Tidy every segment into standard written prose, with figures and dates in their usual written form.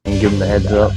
and give them the heads up.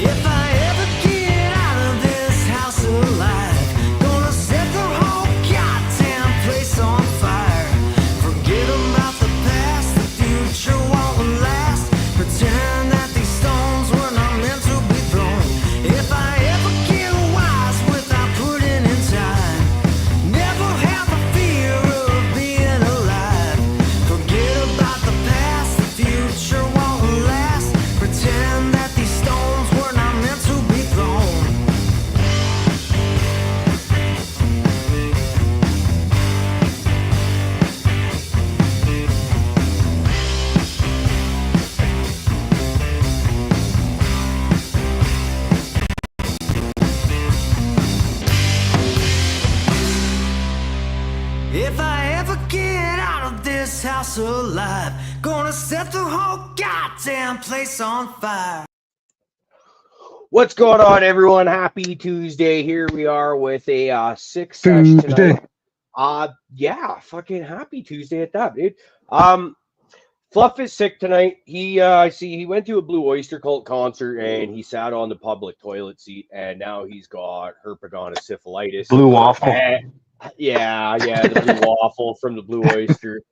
If I ever get out of this house alive, gonna set the whole goddamn place on fire. Forget about the past, the future won't last. Pretend that these stones were not meant to be thrown. If I ever get wise without putting in time, never have a fear of being alive. Forget about the past, the future won't last. Pretend that these stones were not meant to be thrown. If I ever get out of this house alive, gonna set the whole goddamn place on fire. What's going on, everyone? Happy Tuesday. Here we are with a six sesh tonight. Yeah, fucking happy Tuesday at that, dude. Fluff is sick tonight. I see he went to a Blue Oyster Cult concert and he sat on the public toilet seat, and now he's got herpetogonosyphilitis. Blue waffle. Yeah, the blue waffle from the Blue Oyster.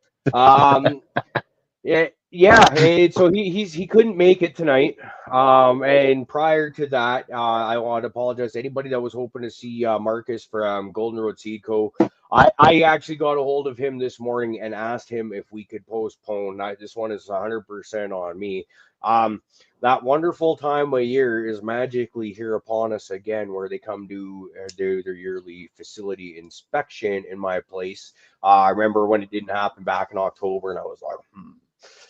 Yeah. And so he couldn't make it tonight. And prior to that, I want to apologize to anybody that was hoping to see Marcus from Golden Road Seed Co. I actually got a hold of him this morning and asked him if we could postpone. This one is 100% on me. That wonderful time of year is magically here upon us again, where they come to do their yearly facility inspection in my place. I remember when it didn't happen back in October, and I was like,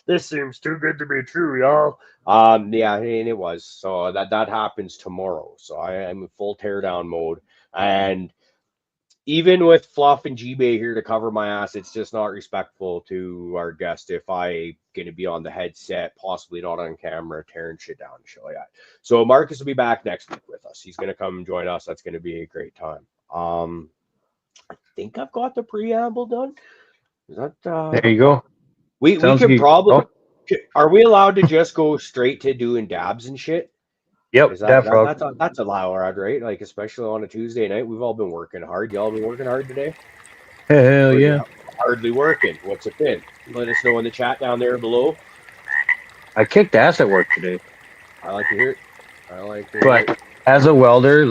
this seems too good to be true, y'all. Yeah, and it was. So that happens tomorrow. So I'm in full teardown mode. And even with Fluff and G-Bay here to cover my ass, it's just not respectful to our guest if I going to be on the headset, possibly not on camera, tearing shit down and shit like that. So Marcus will be back next week with us. He's going to come and join us. That's going to be a great time. I think I've got the preamble done. Is that There you go. we Sounds could good. probably are we allowed to just go straight to doing dabs and shit? Yep, Is that frog. that's allowed, right? Like especially on a Tuesday night, we've all been working hard. Y'all been working hard today? Hell Or yeah. hardly working. What's it been? Let us know in the chat down there below. I kicked ass at work today. I like to hear it. I like to hear But it. as a welder,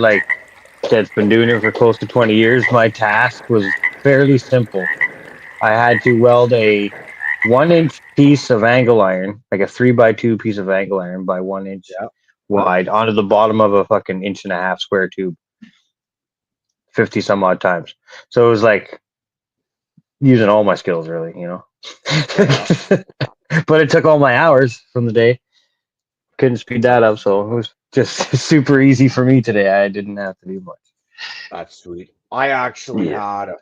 that's been doing it for close to 20 years, my task was fairly simple. I had to weld a 1-inch piece of angle iron, like a 3x2 piece of angle iron by 1 inch Yeah. wide, onto the bottom of a fucking 1.5 inch square tube 50 some odd times. So it was like using all my skills, really, But it took all my hours from the day. Couldn't speed that up, so it was just super easy for me today. I didn't have to do much. That's sweet. I actually had a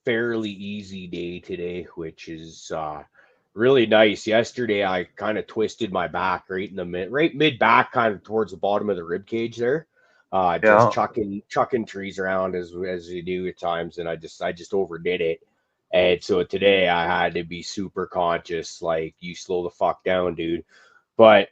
fairly easy day today, which is really nice. Yesterday, I kind of twisted my back right in the mid back, kind of towards the bottom of the rib cage there. Just chucking trees around as you do at times, and I just overdid it. And so today I had to be super conscious, like you slow the fuck down, dude. But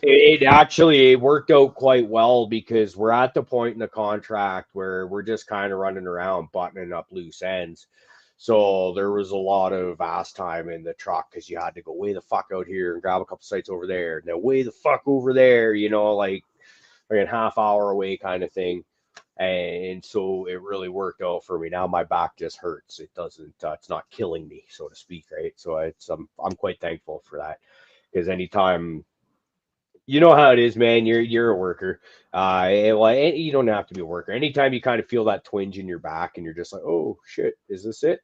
it actually worked out quite well because we're at the point in the contract where we're just kind of running around buttoning up loose ends. So there was a lot of ass time in the truck because you had to go way the fuck out here and grab a couple sites over there. Now way the fuck over there, like a half hour away kind of thing. And so it really worked out for me. Now my back just hurts. It doesn't. It's not killing me, so to speak, right? So I'm quite thankful for that because anytime. You know how it is, man. You're a worker. You don't have to be a worker. Anytime you kind of feel that twinge in your back, and you're just like, "Oh shit, is this it?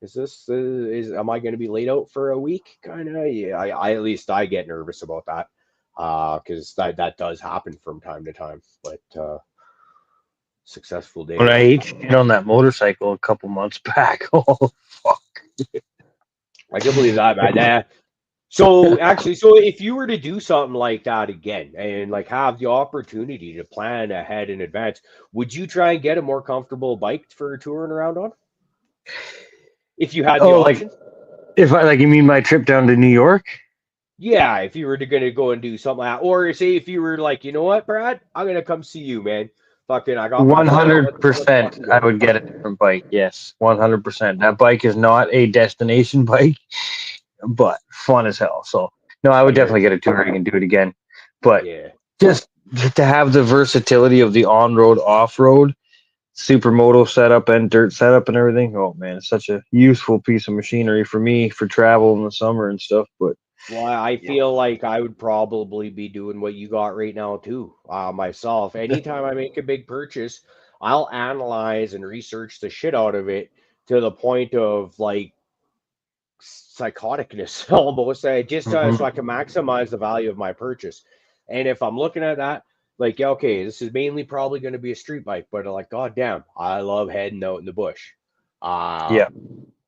Is this am I going to be laid out for a week?" Kind of. Yeah. I at least I get nervous about that. because that does happen from time to time. But successful When I day. H'd on that motorcycle a couple months back, oh fuck! I can believe that, man. So actually, so if you were to do something like that again and like have the opportunity to plan ahead in advance, would you try and get a more comfortable bike for touring around on if you had the Oh, like option? if I like you mean my trip down to New York? Yeah, if you were to gonna go and do something like that, or say if you were like, you know what, Brad, I'm gonna come see you, man. Fucking, I got my One bike. hundred Let's percent, fucking I go. would get a different bike. Yes, 100%. That bike is not a destination bike, but fun as hell. So no, I I would hear definitely you. get a touring and do it again. But Yeah, just to have the versatility of the on-road, off-road, supermoto setup and dirt setup and everything. Oh man, it's such a useful piece of machinery for me for travel in the summer and stuff. But well, I yeah, feel like I would probably be doing what you got right now too, myself. Anytime I make a big purchase, I'll analyze and research the shit out of it to the point of like psychoticness almost. Just so I hmm can maximize the value of my purchase. And if I'm looking at that, like, yeah, okay, this is mainly probably going to be a street bike, but like, god damn, I love heading out in the bush. Uh,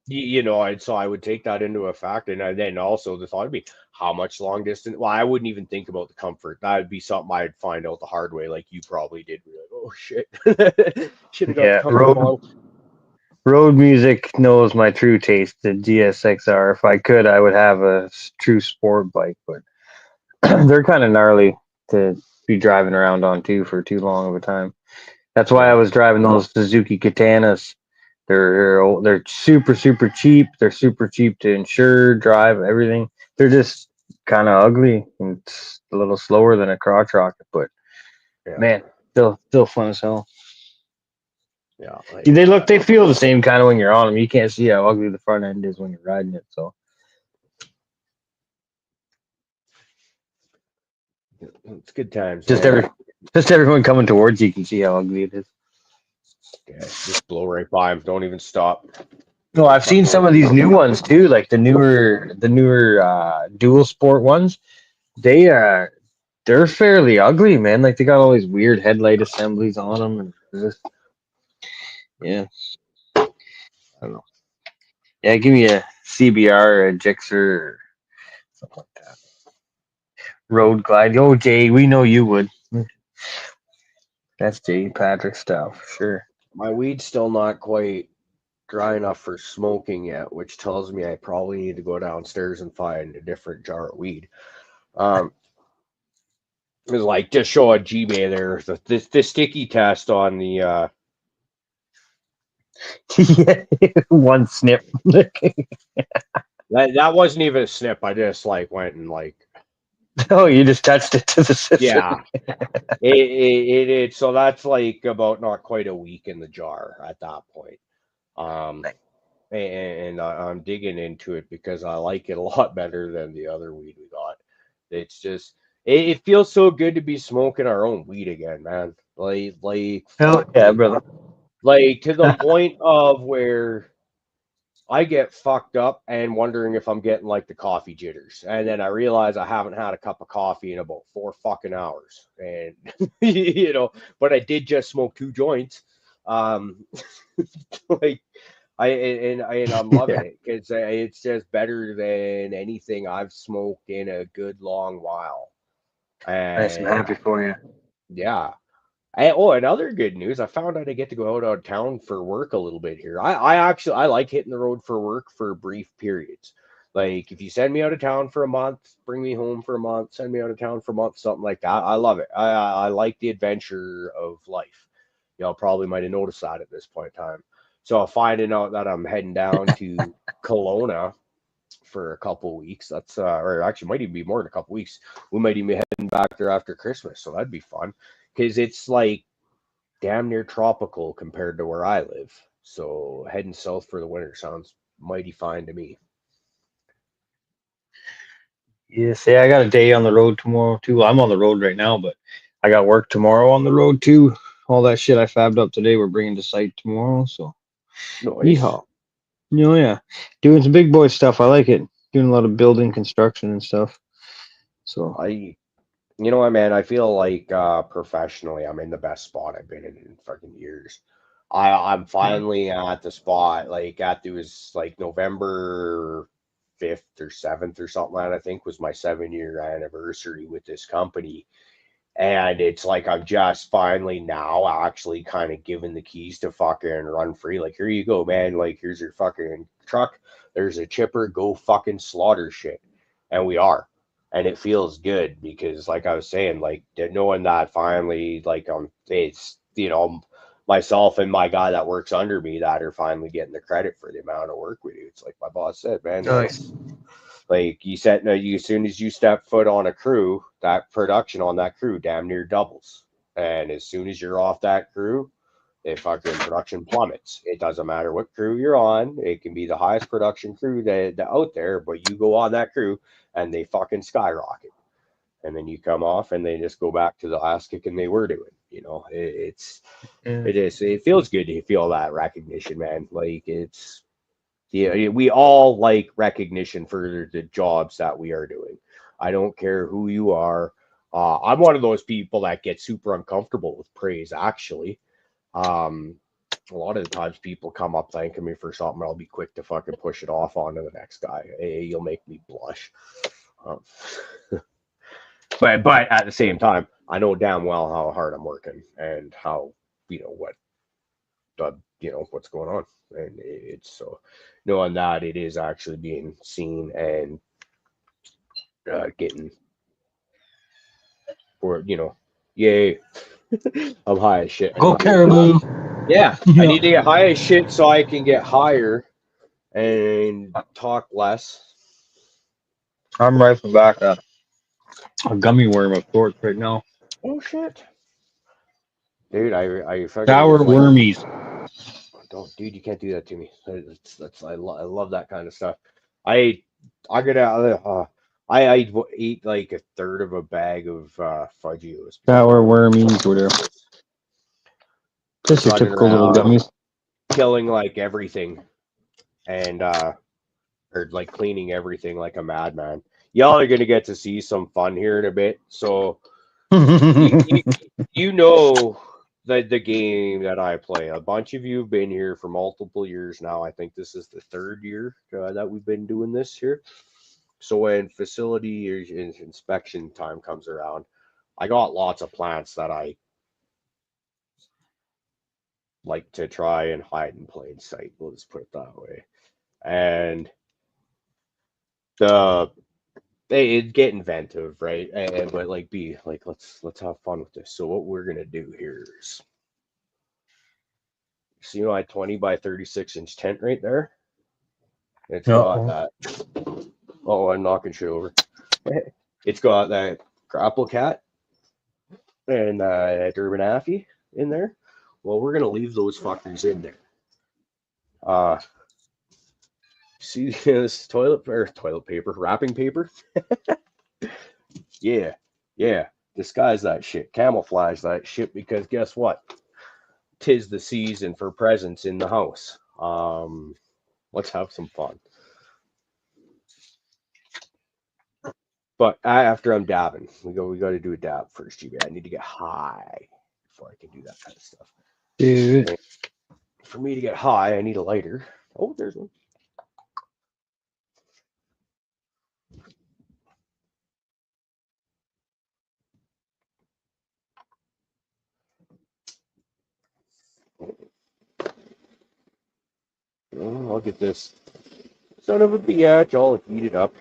yeah, and so I would take that into effect. And then also the thought would be how much long distance. Well, I wouldn't even think about the comfort. That would be something I'd find out the hard way, like you probably did. Be like, oh shit, should have got the yeah. comfort model. Road music knows my true taste. The GSXR. If I could, I would have a true sport bike, but they're kind of gnarly to be driving around on too for too long of a time. That's why I Yeah, was driving those Suzuki Katanas. They're super cheap. They're super cheap to insure, drive, everything. They're just kind of ugly and it's a little slower than a crotch rocket, but yeah, man, still fun as hell. yeah. I They hear look, that. they feel the same kind of when you're on them. You can't see how ugly the front end is when you're riding it. So It's good times, just man. every just everyone coming towards you can see how ugly it is. Yeah, just blow right by them. Don't even stop. No, They're I've seen fucking some with of you. these new ones too, like the newer dual sport ones. They they're fairly ugly, man. Like they got all these weird headlight assemblies on them, and just yeah, I don't know. Yeah, give me a CBR or a Gixxer or something like that. Road Glide. Oh, Jay, we know you would. That's Jay Patrick stuff, sure. My weed's still not quite dry enough for smoking yet, which tells me I probably need to go downstairs and find a different jar of weed. Um, it's like just show a Gmail there the sticky test on the Yeah, one snip. that wasn't even a snip. I just like went and like Oh, you just touched it to the system. yeah. It so that's like about not quite a week in the jar at that point. Um, and I'm digging into it because I like it a lot better than the other weed we got. It's just it feels so good to be smoking our own weed again, man. Like Hell fuck yeah, me, brother. like to the point of where I get fucked up and wondering if I'm getting like the coffee jitters, and then I realize I haven't had a cup of coffee in about 4 fucking hours, and but I did just smoke 2 joints. Um, like and I'm loving Yeah, it because it's just better than anything I've smoked in a good long while. nice. I'm And happy for you. yeah. And other good news, I found out I get to go out of town for work a little bit here. I actually I like hitting the road for work for brief periods. Like if you send me out of town for a month, bring me home for a month, send me out of town for a month, something like that. I love it. I like the adventure of life. Y'all probably might have noticed that at this point in time. So finding out that I'm heading down to Kelowna for a couple weeks, that's or actually might even be more than a couple weeks. We might even be heading back there after Christmas, so that'd be fun because it's like damn near tropical compared to where I live. So heading south for the winter sounds mighty fine to me. Yeah, say I got a day on the road tomorrow too. Well, I'm on the road right now, but I got work tomorrow on the road too. All that shit I fabbed up today, we're bringing to site tomorrow. So, Nice. yeehaw. Yeah, doing some big boy stuff. I like it. Doing a lot of building, construction, and stuff. So, I You know what, man? I feel like professionally, I'm in the best spot I've been in fucking years. I'm finally at the spot, like at it was like November 5th or 7th or something like that, I think was my 7 year anniversary with this company. And it's like I'm just finally now actually kind of given the keys to fucking run free. Like, here you go, man. Like, here's your fucking truck. There's a chipper. Go fucking slaughter shit. And we are. And it feels good because, like I was saying, like knowing that finally, like, it's, myself and my guy that works under me that are finally getting the credit for the amount of work we do. It's like my boss said, man, Nice. that's like you said, no, as soon as you step foot on a crew, that production on that crew damn near doubles. And as soon as you're off that crew, it fucking production plummets. It doesn't matter what crew you're on. It can be the highest production crew that out there, but you go on that crew and they fucking skyrocket. And then you come off and they just go back to the ass kicking they were doing. Yeah. It feels good to feel that recognition, man. Like it's yeah, we all like recognition for the jobs that we are doing. I don't care who you are. I'm one of those people that get super uncomfortable with praise, actually. Um, a lot of the times people come up thanking me for something, I'll be quick to fucking push it off onto the next guy. Hey, you'll make me blush. Um, but at the same time, I know damn well how hard I'm working and how what what's going on, and it's so knowing that it is actually being seen and getting or yay. I'm high as shit. I Go need to get Caribou. yeah. I Yeah. need to get high as shit so I can get higher and talk less. I'm rifling back a gummy worm of sorts right now. Oh shit, dude! I fucking Sour it's like wormies. don't dude, you can't do that to me. That's I love that kind of stuff. I I gotta I eat like a third of a bag of Fudgios Sour before wormies, whatever. Just your running typical little around gummies. killing like everything and or like cleaning everything like a madman. Y'all are gonna get to see some fun here in a bit. So you you, you know the game that I play. A bunch of you have been here for multiple years now. I think this is the third year that we've been doing this here. So when facility inspection time comes around, I got lots of plants that I like to try and hide in plain sight. We'll just put it that way. And the they it get inventive, right? And but like be like let's have fun with this. So what we're gonna do here is see my 20 by 36-inch tent right there. It's got Uh-oh. that. Oh, I'm knocking shit over. It's got that grapple cat and Durban Affy in there. Well, we're gonna leave those fuckers in there. Uh, see this toilet paper, wrapping paper. Yeah, yeah. Disguise that shit, camouflage that shit, because guess what? Tis the season for presents in the house. Let's have some fun. But after I'm dabbing, we got to do a dab first, GB. I need to get high before I can do that kind of stuff. Dude. And for me to get high, I need a lighter. Oh, there's one. Oh, I'll get this son of a bitch. I'll heat it up.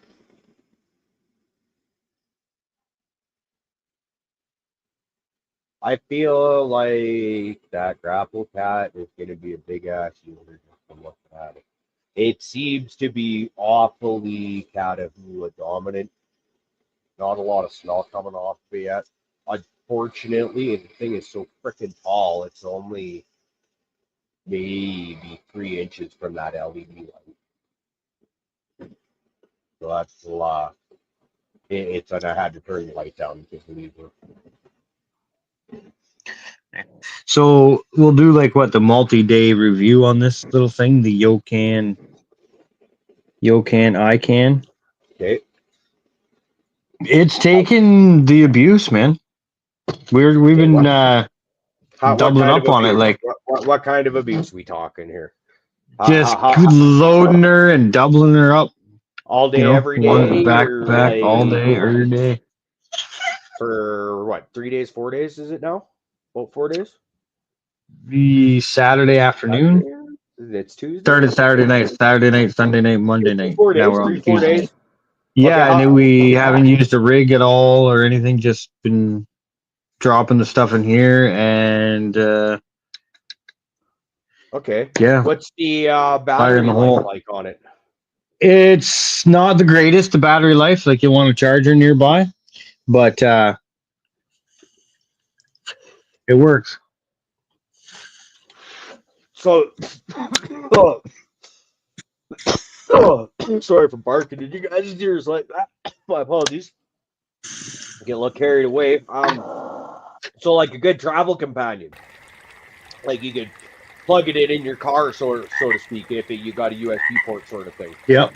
I feel like that grapple cat is going to be a big ass user just from looking at it. It seems to be awfully Catahoula dominant. Not a lot of smell coming off of it yet. Unfortunately, the thing is so freaking tall, it's only maybe 3 inches from that LED light. So that's a lot. It's and I had to turn the light down because we were. So we'll do like what the multi-day review on this little thing, the Yocan I can. Okay. It's taken the abuse, man. We've Okay, been what doubling kind of up on it, abuse? like What kind of abuse we talking here? just How, loading her and doubling her up. all You day, know, every one day, back to or back all like day, every day. for what? 3 days, 4 days? Is it now? About 4 days? The Saturday afternoon, Saturday? It's Tuesday. started Saturday night, Sunday night, Monday Three, night. four Now days. we're on Three, four Tuesday night. days. Okay. Yeah, and then we haven't used a rig at all or anything. Just been dropping the stuff in here, and Okay. yeah, What's the fire in battery the life hole. like on it? It's not the greatest, the battery life. Like you want a charger nearby, but it works. So, oh, oh, sorry for barking. Did you guys' ears like that? My apologies. Get a little carried away. So like a good travel companion, like you could plug it in your car, so to speak, if you got a USB port sort of thing. Yep.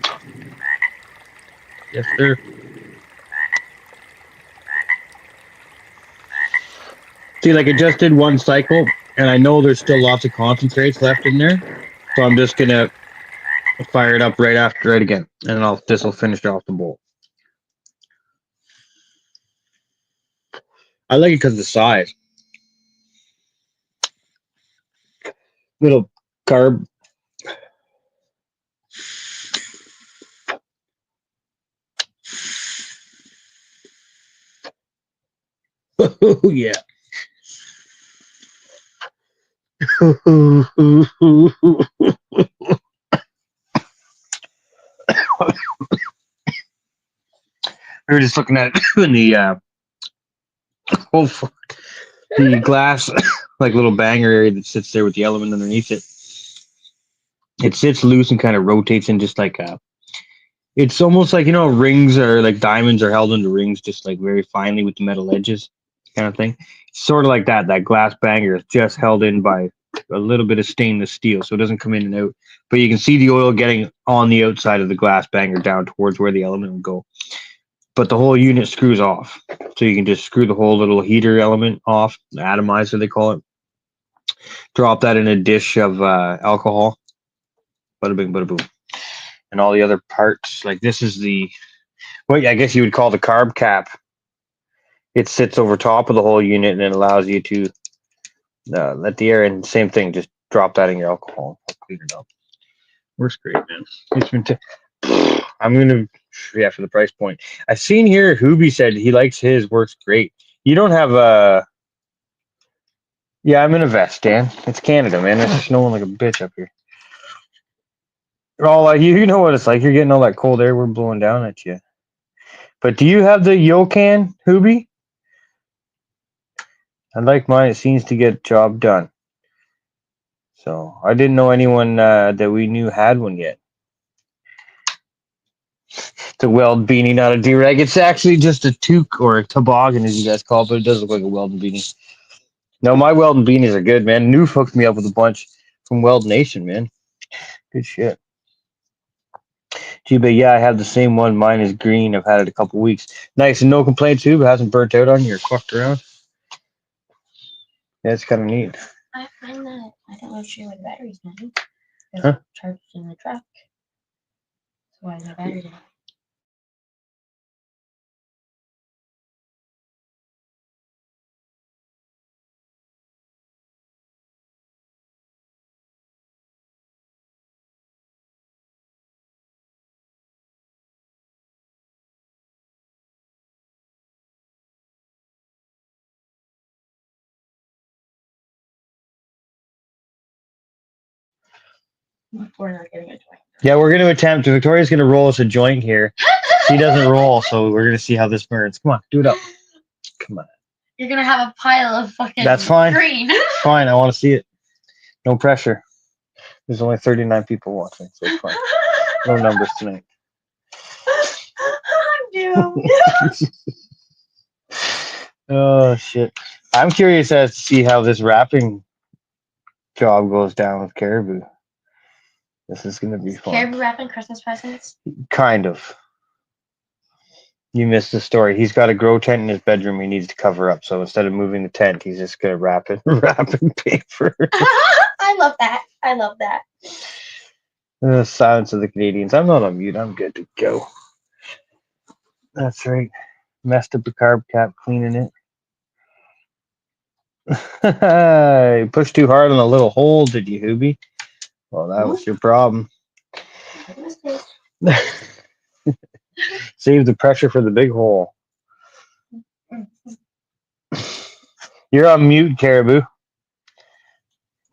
Yes, sir. See, like it just did one cycle, and I know there's still lots of concentrates left in there, so I'm just gonna fire it up right after it again, and this will finish off the bowl. I like it because of the size. Little carb. Oh yeah. We were just looking at it in the oh fuck, the glass like little banger area that sits there with the element underneath it. It sits loose and kind of rotates in just like it's almost like rings are like diamonds are held into rings just like very finely with the metal edges kind of thing. Sort of like that glass banger is just held in by a little bit of stainless steel so it doesn't come in and out, but you can see the oil getting on the outside of the glass banger down towards where the element will go, but the whole unit screws off, so you can just screw the whole little heater element off, the atomizer they call it, drop that in a dish of alcohol, bada bing bada boom, and all the other parts, like this is the what I guess you would call the carb cap. It sits over top of the whole unit and it allows you to let the air in. Same thing, just drop that in your alcohol, clean it up. Works great, man. It's been I'm gonna, yeah, for the price point. I've seen here Hoobie said he likes his, works great. You don't have a yeah, I'm in a vest, Dan. It's Canada, man. It's snowing like a bitch up here. All you know what it's like. You're getting all that cold air we're blowing down at you. But do you have the Yokan, Hoobie? I like mine. It seems to get job done. So I didn't know anyone that we knew had one yet. The weld beanie, not a do-rag. It's actually just a toque or a toboggan, as you guys call it, but it does look like a Weldon beanie. No, my Weldon beanies are good, man. Noof hooked me up with a bunch from Weld Nation, man. Good shit. Gee, but yeah, I have the same one. Mine is green. I've had it a couple weeks. Nice and no complaints too. It hasn't burnt out on you or fucked around. Yeah, it's kind of neat. I find that I don't know share with batteries now. Because Huh? it's charged in the truck. So why is my battery down? We're not getting a joint. Yeah, we're going to attempt. Victoria's going to roll us a joint here. She doesn't roll, so we're going to see how this burns. Come on, do it up. Come on. You're gonna have a pile of fucking That's fine. green. Fine, I want to see it. No pressure. There's only 39 people watching, so it's fine. No numbers tonight. I'm doomed. Oh, shit. I'm curious as to see how this wrapping job goes down with Caribou. This is going to be fun. Caribou wrapping Christmas presents. Kind of. You missed the story. He's got a grow tent in his bedroom he needs to cover up. So instead of moving the tent, he's just gonna wrap it wrap in paper. I love that. I love that. Silence of the Canadians. I'm not on mute. I'm good to go. That's right. Messed up the carb cap cleaning it. You pushed too hard on a little hole, did you, Hoobie? Well, that was your problem. Make a mistake. Save the pressure for the big hole. You're on mute, Caribou.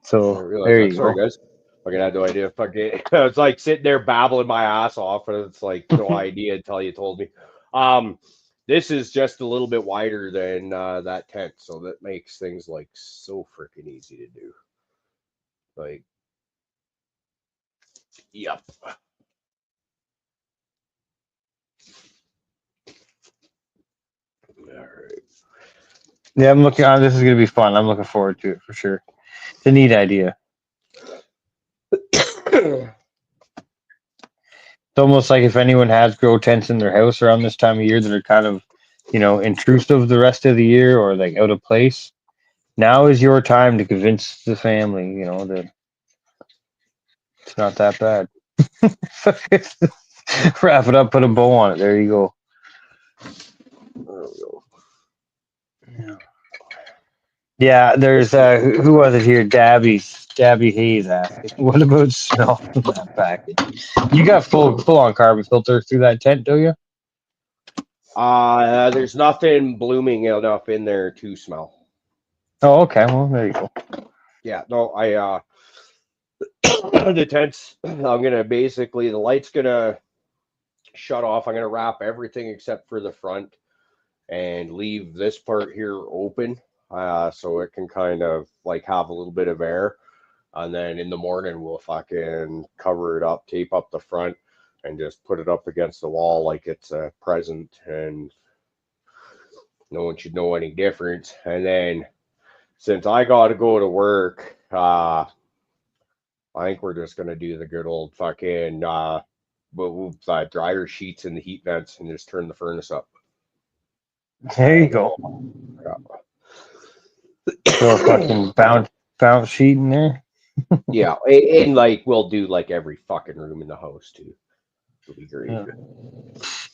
So I realize there that. you Sorry, go. guys. Fucking had no idea. Fucking, it's like sitting there babbling my ass off, and it's like no idea until you told me. This is just a little bit wider than that tent, so that makes things like so freaking easy to do. Like, yep. All right. Yeah, I'm looking. This is gonna be fun. I'm looking forward to it for sure. It's a neat idea. It's almost like if anyone has grow tents in their house around this time of year that are kind of, intrusive the rest of the year or like out of place. Now is your time to convince the family, that it's not that bad. Wrap it up, put a bow on it. There you go. There we go. Yeah, there's who was it here? Dabby Hayes asking, what about smell from that package? You got full on carbon filter through that tent, do you? There's nothing blooming enough in there to smell. Oh, okay. Well, there you go. Yeah, no, the tents. I'm gonna basically the light's gonna shut off. I'm gonna wrap everything except for the front and leave this part here open, so it can kind of like have a little bit of air. And then in the morning we'll fucking cover it up, tape up the front, and just put it up against the wall like it's a present, and no one should know any difference. And then since I got to go to work, I think we're just gonna do the good old fucking move dryer sheets in the heat vents and just turn the furnace up. There you go. Throw a fucking bounce sheet in there. Yeah, and like we'll do like every fucking room in the house too. It'll be great.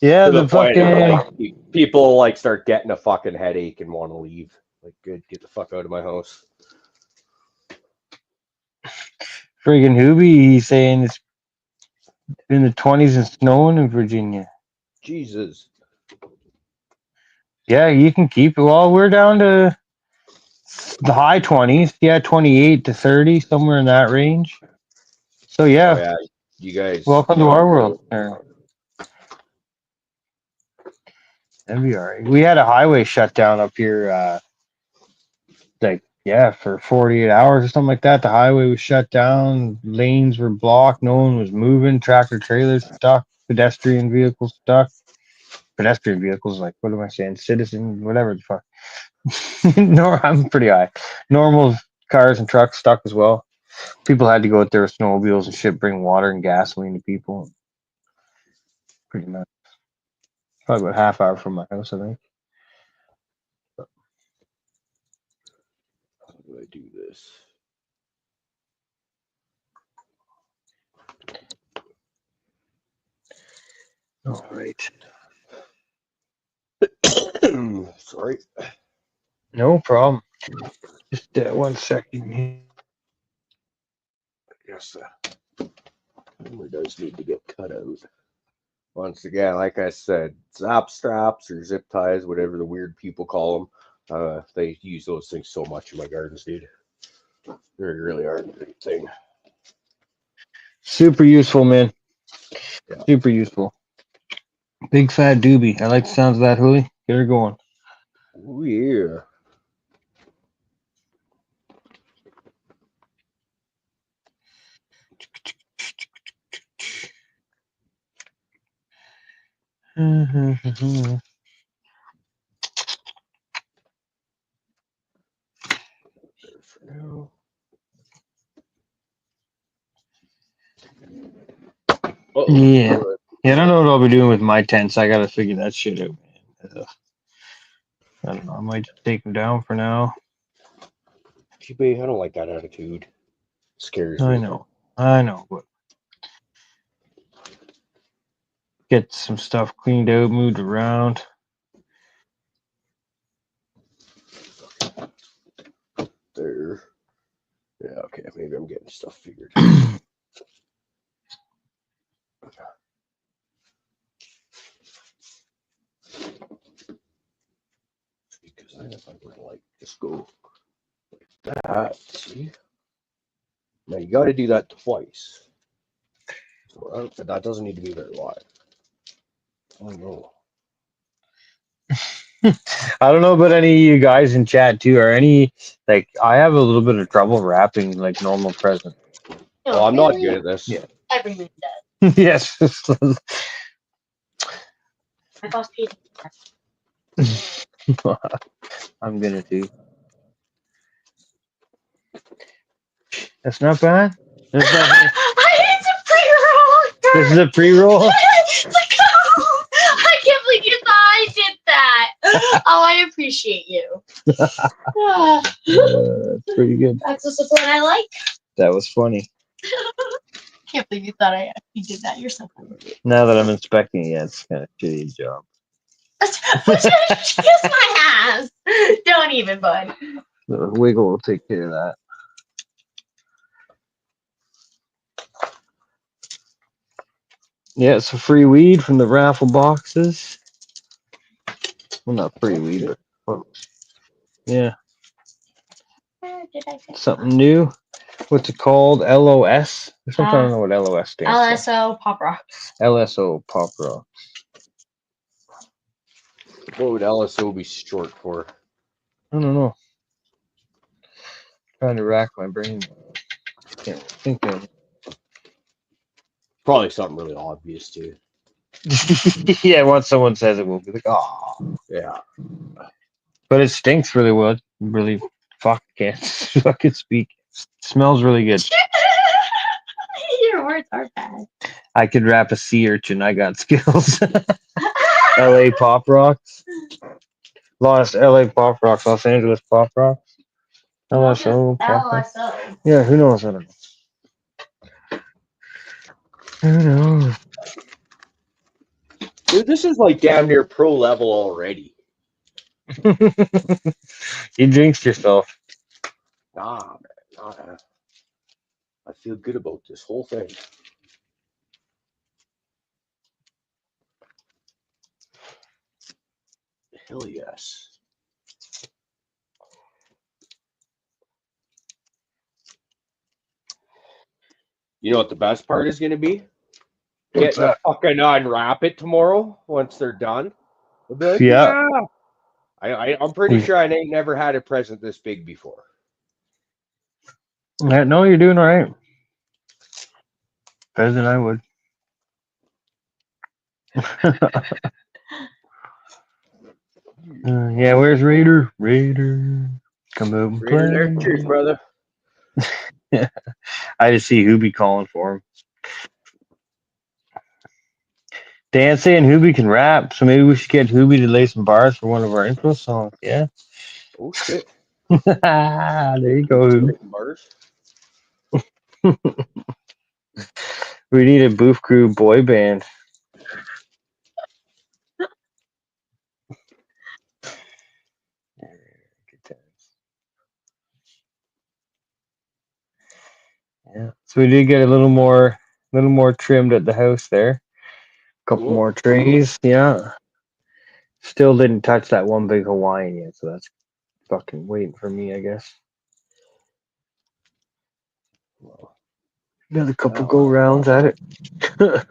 Yeah, To the the point where fucking like people like start getting a fucking headache and want to leave. Like, good, get the fuck out of my house. friggin' Hoobie, he's saying it's in the 20s and snowing in Virginia. Jesus. Yeah, you can keep it. Well, we're down to the high 20s. Yeah, 28 to 30, somewhere in that range. So, Oh yeah, yeah, you guys. welcome to our world. That'd be all right. We had a highway shut down up here, for 48 hours or something like that. The highway was shut down. Lanes were blocked. No one was moving. Tractor trailers stuck. Pedestrian vehicles stuck. Pedestrian vehicles, like, what am I saying? Citizen, whatever the fuck. No, I'm pretty high. Normal cars and trucks stuck as well. People had to go out there with snowmobiles and shit, bring water and gasoline to people. Pretty much. Probably about half hour from my house, I think. How do I do this? All right. Sorry. No problem. Just 1 second here. I guess it does need to get cut out. Once again, like I said, zap straps or zip ties, whatever the weird people call them. They use those things so much in my gardens, dude. They really are a great thing. Super useful, man. Yeah. Super useful. Big fat doobie. I like the sounds of that, Hooli. Get her going. Oh yeah. There for now. Uh-oh. Yeah. Yeah, I don't know what I'll be doing with my tents. I gotta figure that shit out, man. I don't know. I might just take them down for now. I don't like that attitude. Scares I me. know. I know, but get some stuff cleaned out, moved around. There. Yeah, okay. Maybe I'm getting stuff figured. Because then if I were to like just go like that, see? Now you got to do that twice. So that doesn't need to be very wide. Oh no. I don't know about any of you guys in chat too, or any like I have a little bit of trouble wrapping like normal presents. Well, I'm not good at this. Yeah. Everyone does. Yes. My boss Peter. I'm gonna do. That's not bad. That's not bad. It's a pre-roll. This is a pre-roll. I can't believe you thought I did that. Oh, I appreciate you. That's pretty good. That's the support I like. That was funny. Can't believe you thought I actually did that. You're so funny. Now that I'm inspecting it, yeah, it's kind of shitty job. Kiss my ass. Don't even, bud. The wiggle will take care of that. Yeah, it's a free weed from the raffle boxes. Well, not free weed, but well, yeah, Where did I say? something new. What's it called? LOS? Sometimes I don't know what LOS stands LSO Pop Rocks. for. LSO Pop Rock. What would LSO be short for? I don't know. Trying to rack my brain. Can't think of Probably something really obvious too. it. Yeah, once someone says it, we'll be like, oh. Yeah. But it stinks really well. Really, can't fucking speak. Smells really good. Your words are bad. I could rap a sea urchin. I got skills. LA Pop Rocks. LA Pop Rocks. Los Angeles Pop Rocks. LSO Pop Rocks. LSO. Yeah, who knows? I don't know. Who knows? Dude, this is like damn near pro level already. You jinxed yourself. Nah, man. Nah. I feel good about this whole thing. Hell yes. You know what the best part is going to be? What's Getting to that? fucking unwrap it tomorrow once they're done. They'll be like, Yeah. I'm pretty sure I ain't never had a present this big before. No, you're doing all right. Better than I would. Yeah, where's Raider? Raider. Come out and Raider there. play. Cheers, brother. I just see Hoobie calling for him. Dan saying Hoobie can rap, so maybe we should get Hoobie to lay some bars for one of our intro songs. Yeah. Oh shit. There you go, Hoobie. Bars. We need a Boof Crew boy band. Yeah. So we did get a little more trimmed at the house there. Couple Cool. more trays. Yeah. Still didn't touch that one big Hawaiian yet, so that's fucking waiting for me, I guess. Well, Got a couple go rounds at it. At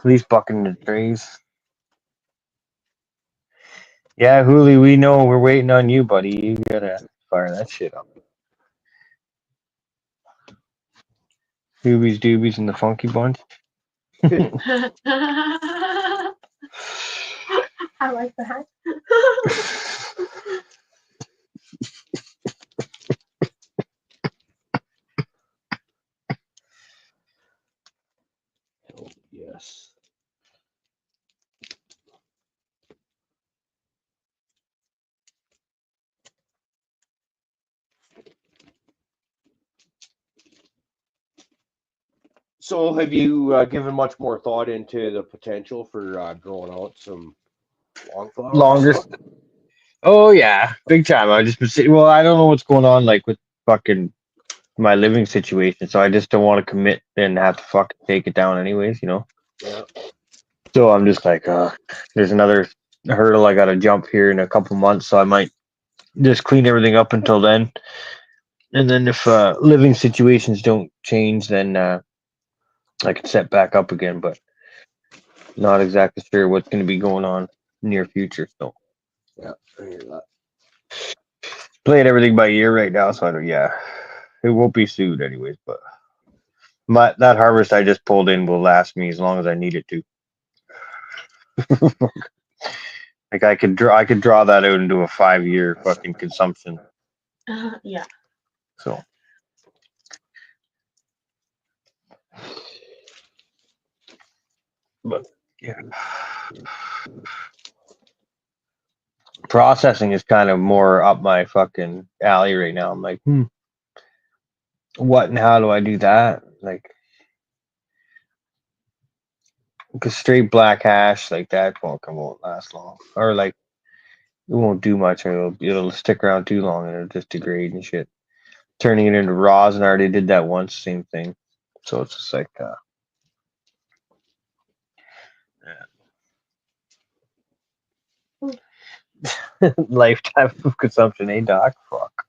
least bucking the trays. Yeah, Hooli, we know we're waiting on you, buddy. You gotta fire that shit up. Doobies, Doobies, and the Funky Bunch. I like that. So, have you given much more thought into the potential for growing out some long flowers? Longer. Oh yeah, big time. I just been sitting. Well, I don't know what's going on like with fucking my living situation, so I just don't want to commit and have to fucking take it down anyways, you know. Yeah. So I'm just like, there's another hurdle I got to jump here in a couple months, so I might just clean everything up until then, and then if living situations don't change, then I can set back up again. But not exactly sure what's going to be going on near future. So Yeah. I hear that. playing everything by ear right now. So I don't, yeah, it won't be sued anyways. But my that harvest I just pulled in will last me as long as I need it to. Like I could draw that out into a 5 year fucking consumption. Yeah. So but yeah. Processing is kind of more up my fucking alley right now. I'm like, what and how do I do that? Like, because straight black hash like that won't last long, or like it won't do much, or it'll stick around too long and it'll just degrade and shit. Turning it into rosin, I already did that once, same thing. So it's just like, lifetime of consumption, eh, doc? Fuck.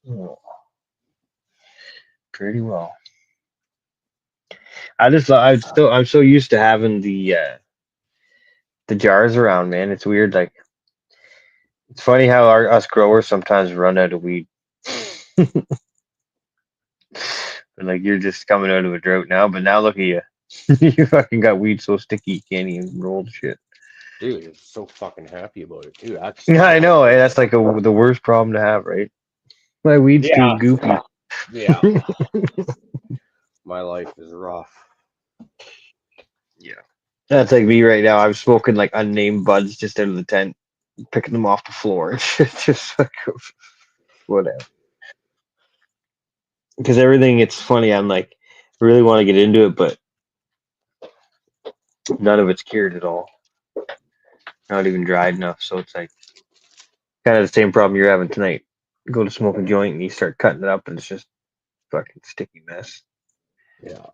Oh, pretty well. I'm so used to having the jars around, man. It's weird. Like it's funny how us growers sometimes run out of weed. Like you're just coming out of a drought now, but now look at you. You fucking got weed so sticky you can't even roll the shit. Dude, I'm so fucking happy about it, too. That's Yeah, I know. Eh? That's like the worst problem to have, right? My weed's too yeah, goofy. yeah. My life is rough. Yeah. That's like me right now. I'm smoking like unnamed buds just out of the tent, picking them off the floor. It's just like whatever. Because everything, it's funny. I'm like, I really want to get into it, but none of it's cured at all. Not even dried enough. So it's like kind of the same problem you're having tonight. You go to smoke a joint and you start cutting it up, and it's just fucking sticky mess. Yeah.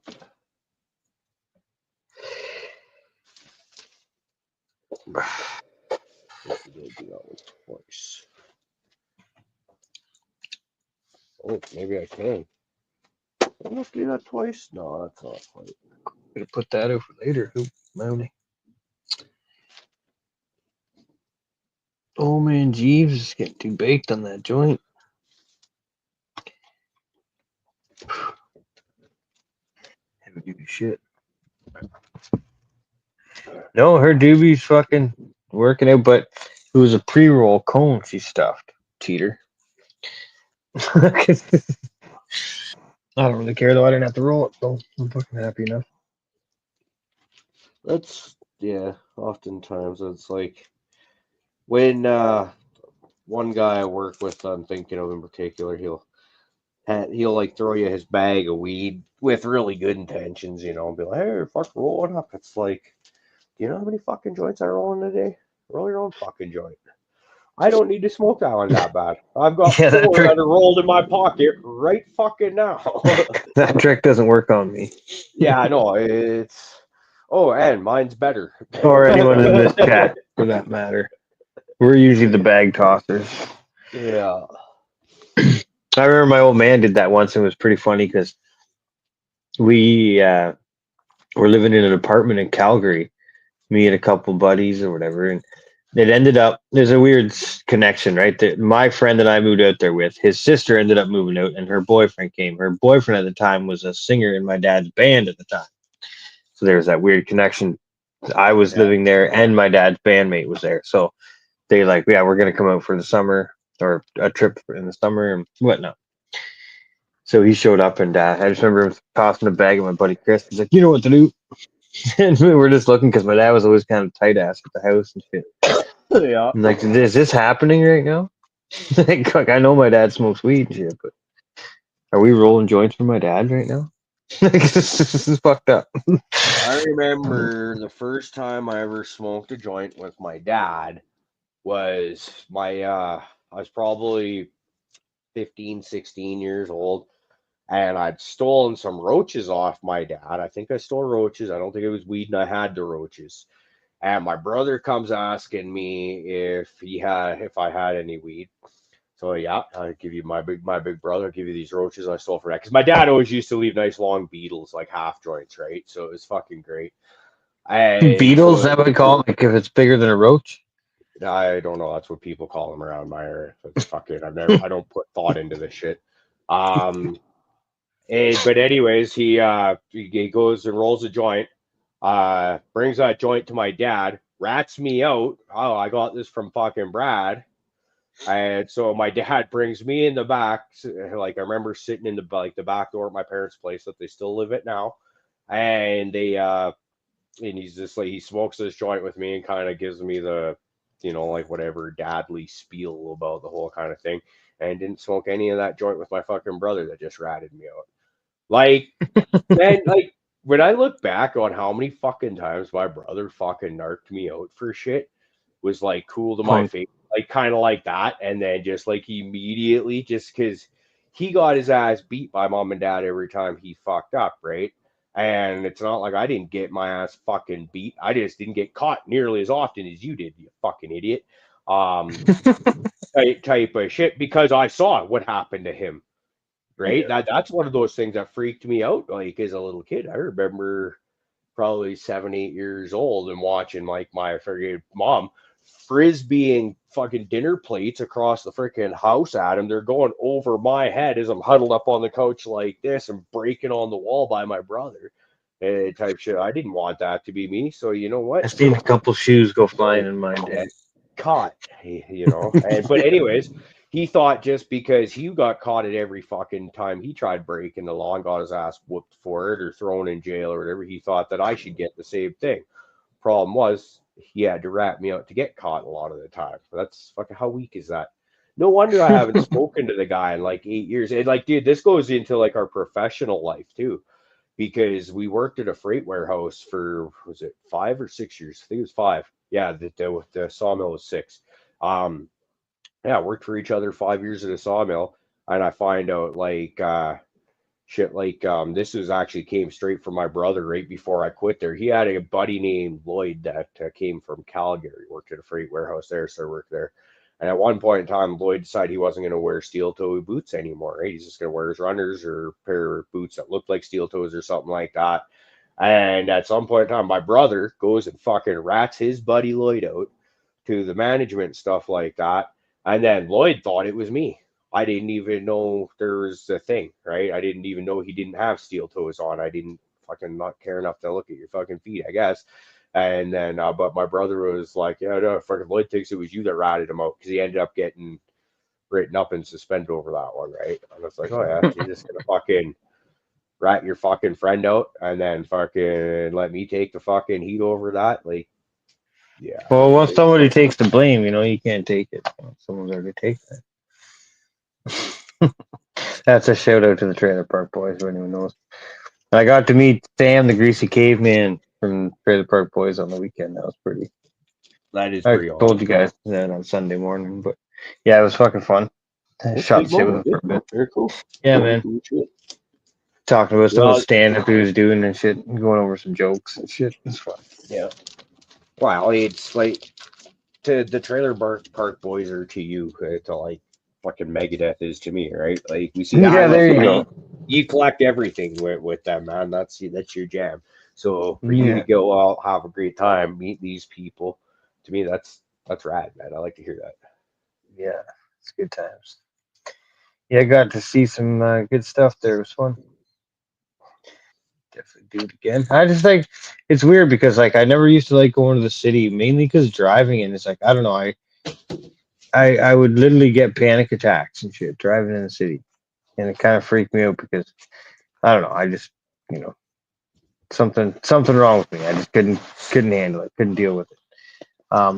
If you did do that one twice. Oh, maybe I can. I must do that twice. No, that's not quite. Gonna put that over later. Who, Mounty? Oh man, Jeeves is getting too baked on that joint. Heavy duty shit. No, her doobie's fucking working out, but it was a pre-roll cone she stuffed. Cheater. I don't really care though. I didn't have to roll it, so I'm fucking happy enough. That's, yeah, oftentimes it's like when one guy I work with, I'm thinking of in particular, he'll like throw you his bag of weed with really good intentions, and be like, hey, fuck, roll it up. It's like, do you know how many fucking joints I roll in a day? Roll your own fucking joint. I don't need to smoke that one that bad. I've got Yeah, that four trick that are rolled in my pocket right fucking now. that trick doesn't work on me Yeah, I know. It's and mine's better. or anyone in this chat for that matter. We're usually the bag tossers. Yeah. I remember my old man did that once and it was pretty funny because we were living in an apartment in Calgary, me and a couple buddies or whatever, and it ended up there's a weird connection, right? My friend that I moved out there with, his sister ended up moving out, and her boyfriend came. Her boyfriend at the time was a singer in my dad's band at the time, so there was that weird connection. I was Yeah. living there, and my dad's bandmate was there, so they like, yeah, we're gonna come out for the summer or a trip in the summer and whatnot. So he showed up, and I just remember him tossing a bag at my buddy Chris. He's like, "You know what to do." And we were just looking because my dad was always kind of tight ass at the house and shit. Yeah. I'm like, is this happening right now? Like, I know my dad smokes weed and shit, but are we rolling joints for my dad right now? This is fucked up. I remember the first time I ever smoked a joint with my dad was I was probably 15, 16 years old, and I'd stolen some roaches off my dad. I think I stole roaches. I don't think it was weed, and I had the roaches. And my brother comes asking me if I had any weed. So yeah, I give you my big brother. I'll give you these roaches I stole for that because my dad always used to leave nice long beetles, like half joints, right? So it was fucking great. And Beetles, so that what we call it? Like if it's bigger than a roach? I don't know. That's what people call them around my area. It's fucking. I don't put thought into this shit. Um. But anyways, he goes and rolls a joint. Brings that joint to my dad. Rats me out. Oh, I got this from fucking Brad. And so my dad brings me in the back. Like I remember sitting in the back door at my parents' place that they still live at now. And and he's just like he smokes this joint with me and kind of gives me the, like whatever dadly spiel about the whole kind of thing. And didn't smoke any of that joint with my fucking brother that just ratted me out. Like, man, like when I look back on how many fucking times my brother fucking narked me out for shit, was like cool to my Punk. face, like kind of like that, and then just like immediately, just because he got his ass beat by mom and dad every time he fucked up, right? And it's not like I didn't get my ass fucking beat. I just didn't get caught nearly as often as you did, you fucking idiot. Type of shit because I saw what happened to him, right? Yeah. That's one of those things that freaked me out like as a little kid. I remember probably 7, 8 years old and watching like my freaking mom frisbeeing fucking dinner plates across the freaking house at him. They're going over my head as I'm huddled up on the couch like this and breaking on the wall by my brother. Type shit. I didn't want that to be me. So you know what? I've seen a couple shoes go flying in my day. Caught, and but anyways, he thought just because he got caught at every fucking time he tried breaking the law and got his ass whooped for it or thrown in jail or whatever, he thought that I should get the same thing. Problem was he had to rat me out to get caught a lot of the time. That's fucking, how weak is that? No wonder I haven't spoken to the guy in like 8 years. And like, dude, this goes into like our professional life too, because we worked at a freight warehouse for, was it 5 or 6 years? I think it was 5. Yeah, the sawmill was 6. Um, yeah, worked for each other 5 years at a sawmill, and I find out like shit like this was actually came straight from my brother right before I quit there. He had a buddy named Lloyd that came from Calgary, worked at a freight warehouse there, so I worked there. And at one point in time, Lloyd decided he wasn't going to wear steel toe boots anymore. Right? He's just going to wear his runners or a pair of boots that looked like steel toes or something like that. And at some point in time, my brother goes and fucking rats his buddy Lloyd out to the management, stuff like that. And then Lloyd thought it was me. I didn't even know there was a thing, right? I didn't even know he didn't have steel toes on. I didn't fucking not care enough to look at your fucking feet, I guess. And then, but my brother was like, yeah, no, fucking Lloyd thinks it was you that ratted him out because he ended up getting written up and suspended over that one, right? And it's like, oh yeah, you're just gonna fucking rat your fucking friend out and then fucking let me take the fucking heat over that? Like, yeah. Well, once somebody takes the blame, you can't take it. Someone's already taken it. That's a shout out to the Trailer Park Boys, if anyone knows. I got to meet Sam, the greasy caveman from Trailer Park Boys on the weekend. That was pretty. That is I pretty awesome. told you guys that on Sunday morning, but yeah, it was fucking fun. I shot the shit with him for a bit. Very cool. Yeah, man. Cool shit. Talking about some of Well, the stand up he was doing and shit, going over some jokes and shit. It's fun. yeah. Well, it's like to the Trailer Park Boys are to you, to like fucking Megadeth is to me, right? Like we see that. Yeah, there you go. You collect everything with them, man. That's your jam. So for you to Yeah. go out, have a great time, meet these people, to me that's rad, man. I like to hear that. Yeah, it's good times. Yeah, I got to see some good stuff there. It was fun. Definitely do it again. I just like it's weird because like I never used to like going to the city mainly because driving and it's like I don't know I would literally get panic attacks and shit driving in the city and it kind of freaked me out because I don't know I just you know something wrong with me. I just couldn't handle it, couldn't deal with it.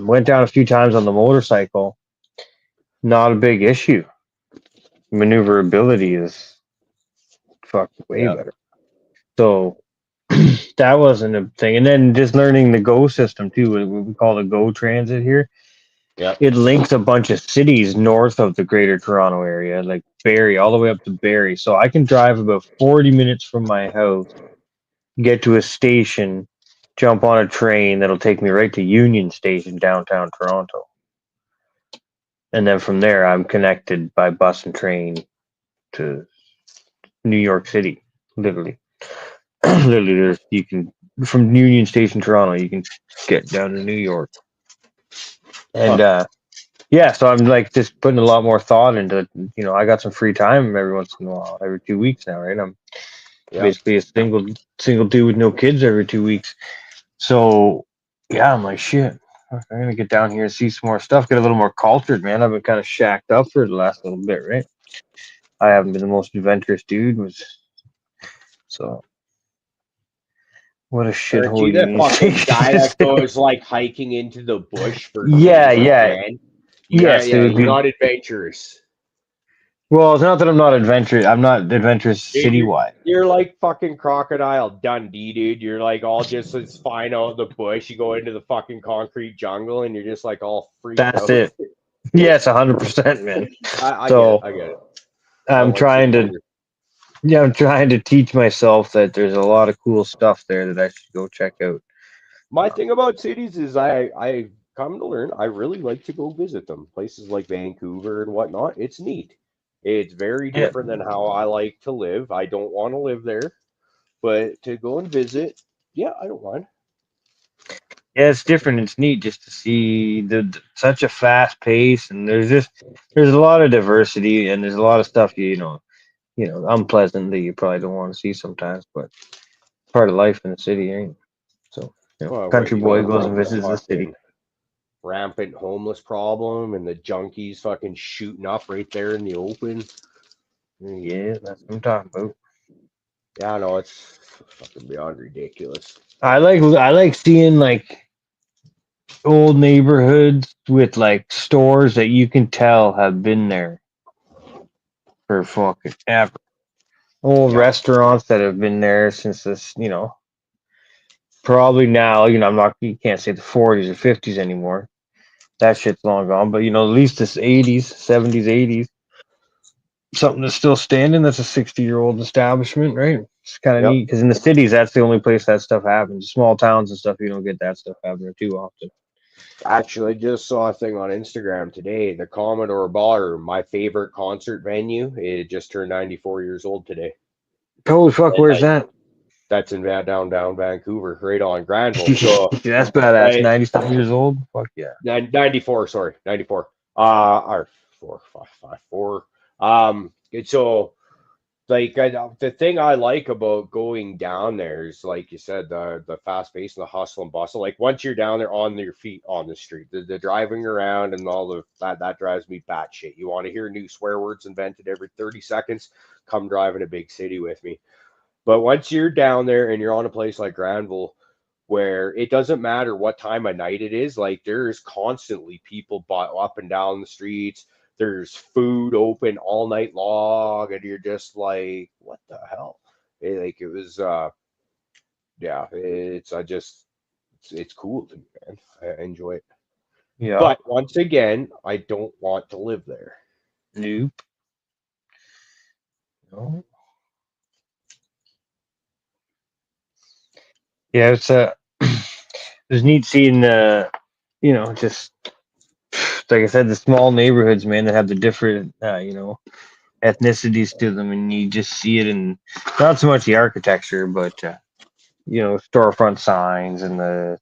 Went down a few times on the motorcycle. Not a big issue. Maneuverability is fucking way Yeah. better. So that wasn't a thing. And then just learning the Go system too, what we call the Go Transit here. Yep. It links a bunch of cities north of the Greater Toronto area, like Barrie, all the way up to Barrie. So I can drive about 40 minutes from my house, get to a station, jump on a train that'll take me right to Union Station, downtown Toronto. And then from there, I'm connected by bus and train to New York City, literally. Literally, you can, from Union Station, Toronto, you can get down to New York. And Huh. yeah, so I'm like just putting a lot more thought into, I got some free time every once in a while, every 2 weeks now, right? I'm Yep. basically a single dude with no kids every 2 weeks. So yeah, I'm like, shit, I'm gonna get down here and see some more stuff, get a little more cultured, man. I've been kind of shacked up for the last little bit, right? I haven't been the most adventurous dude, was so what a Aren't you shithole the Union fucking Station guy is. that goes like hiking into the bush for Yeah, days on yeah, end? yes, it Yeah, would you're be. not adventurous. Well, it's not that I'm not adventurous. I'm not adventurous Dude, citywide. you're like fucking Crocodile Dundee, dude. You're like all just it's fine out in the bush. You go into the fucking concrete jungle and you're just like all freaked That's out. it. Yes, 100%, man. I get it. So I get it. I I'm don't like trying sitting to, under. yeah, I'm trying to teach myself that there's a lot of cool stuff there that I should go check out. My thing about cities is I come to learn I really like to go visit them. Places like Vancouver and whatnot. It's neat. It's very Yeah, different than how I like to live. I don't want to live there, but to go and visit, yeah, I don't mind. yeah, it's different. It's neat just to see such a fast pace, and there's a lot of diversity, and there's a lot of stuff unpleasant that you probably don't want to see sometimes, but part of life in the city, ain't. So, Well, what country you boy got goes and like the visits the city. fucking rampant homeless problem and the junkies fucking shooting up right there in the open. Yeah, that's what I'm talking about. Yeah, no, it's fucking beyond ridiculous. I like seeing like old neighborhoods with like stores that you can tell have been there for fucking ever. Old Yeah, restaurants that have been there since this, probably now, I'm not, you can't say the 40s or 50s anymore. That shit's long gone, but at least this 80s, 70s, 80s, something that's still standing. That's a 60-year-old establishment, right? It's kind of yep. neat because in the cities, that's the only place that stuff happens. Small towns and stuff, you don't get that stuff happening too often. Actually, I just saw a thing on Instagram today. The Commodore Ballroom, my favorite concert venue, it just turned 94 years old today. Holy fuck, And where's like that? that's in downtown Vancouver, right on Granville. So That's badass. like 90 something years old. Fuck yeah. 94, sorry, 94. Or 4. And so like the thing I like about going down there is like you said, the fast pace and the hustle and bustle. Like once you're down there on your feet on the street, the driving around and all of that drives me batshit. You want to hear new swear words invented every 30 seconds? Come drive in a big city with me. But once you're down there and you're on a place like Granville, where it doesn't matter what time of night it is, like there's constantly people up and down the streets. There's food open all night long, and you're just like, what the hell? Like it was, yeah. It's cool to me, man. I enjoy it. Yeah. But once again, I don't want to live there. Nope. No. Yeah, it's neat seeing just like I said, the small neighborhoods, man, that have the different ethnicities to them, and you just see it in not so much the architecture, but storefront signs and the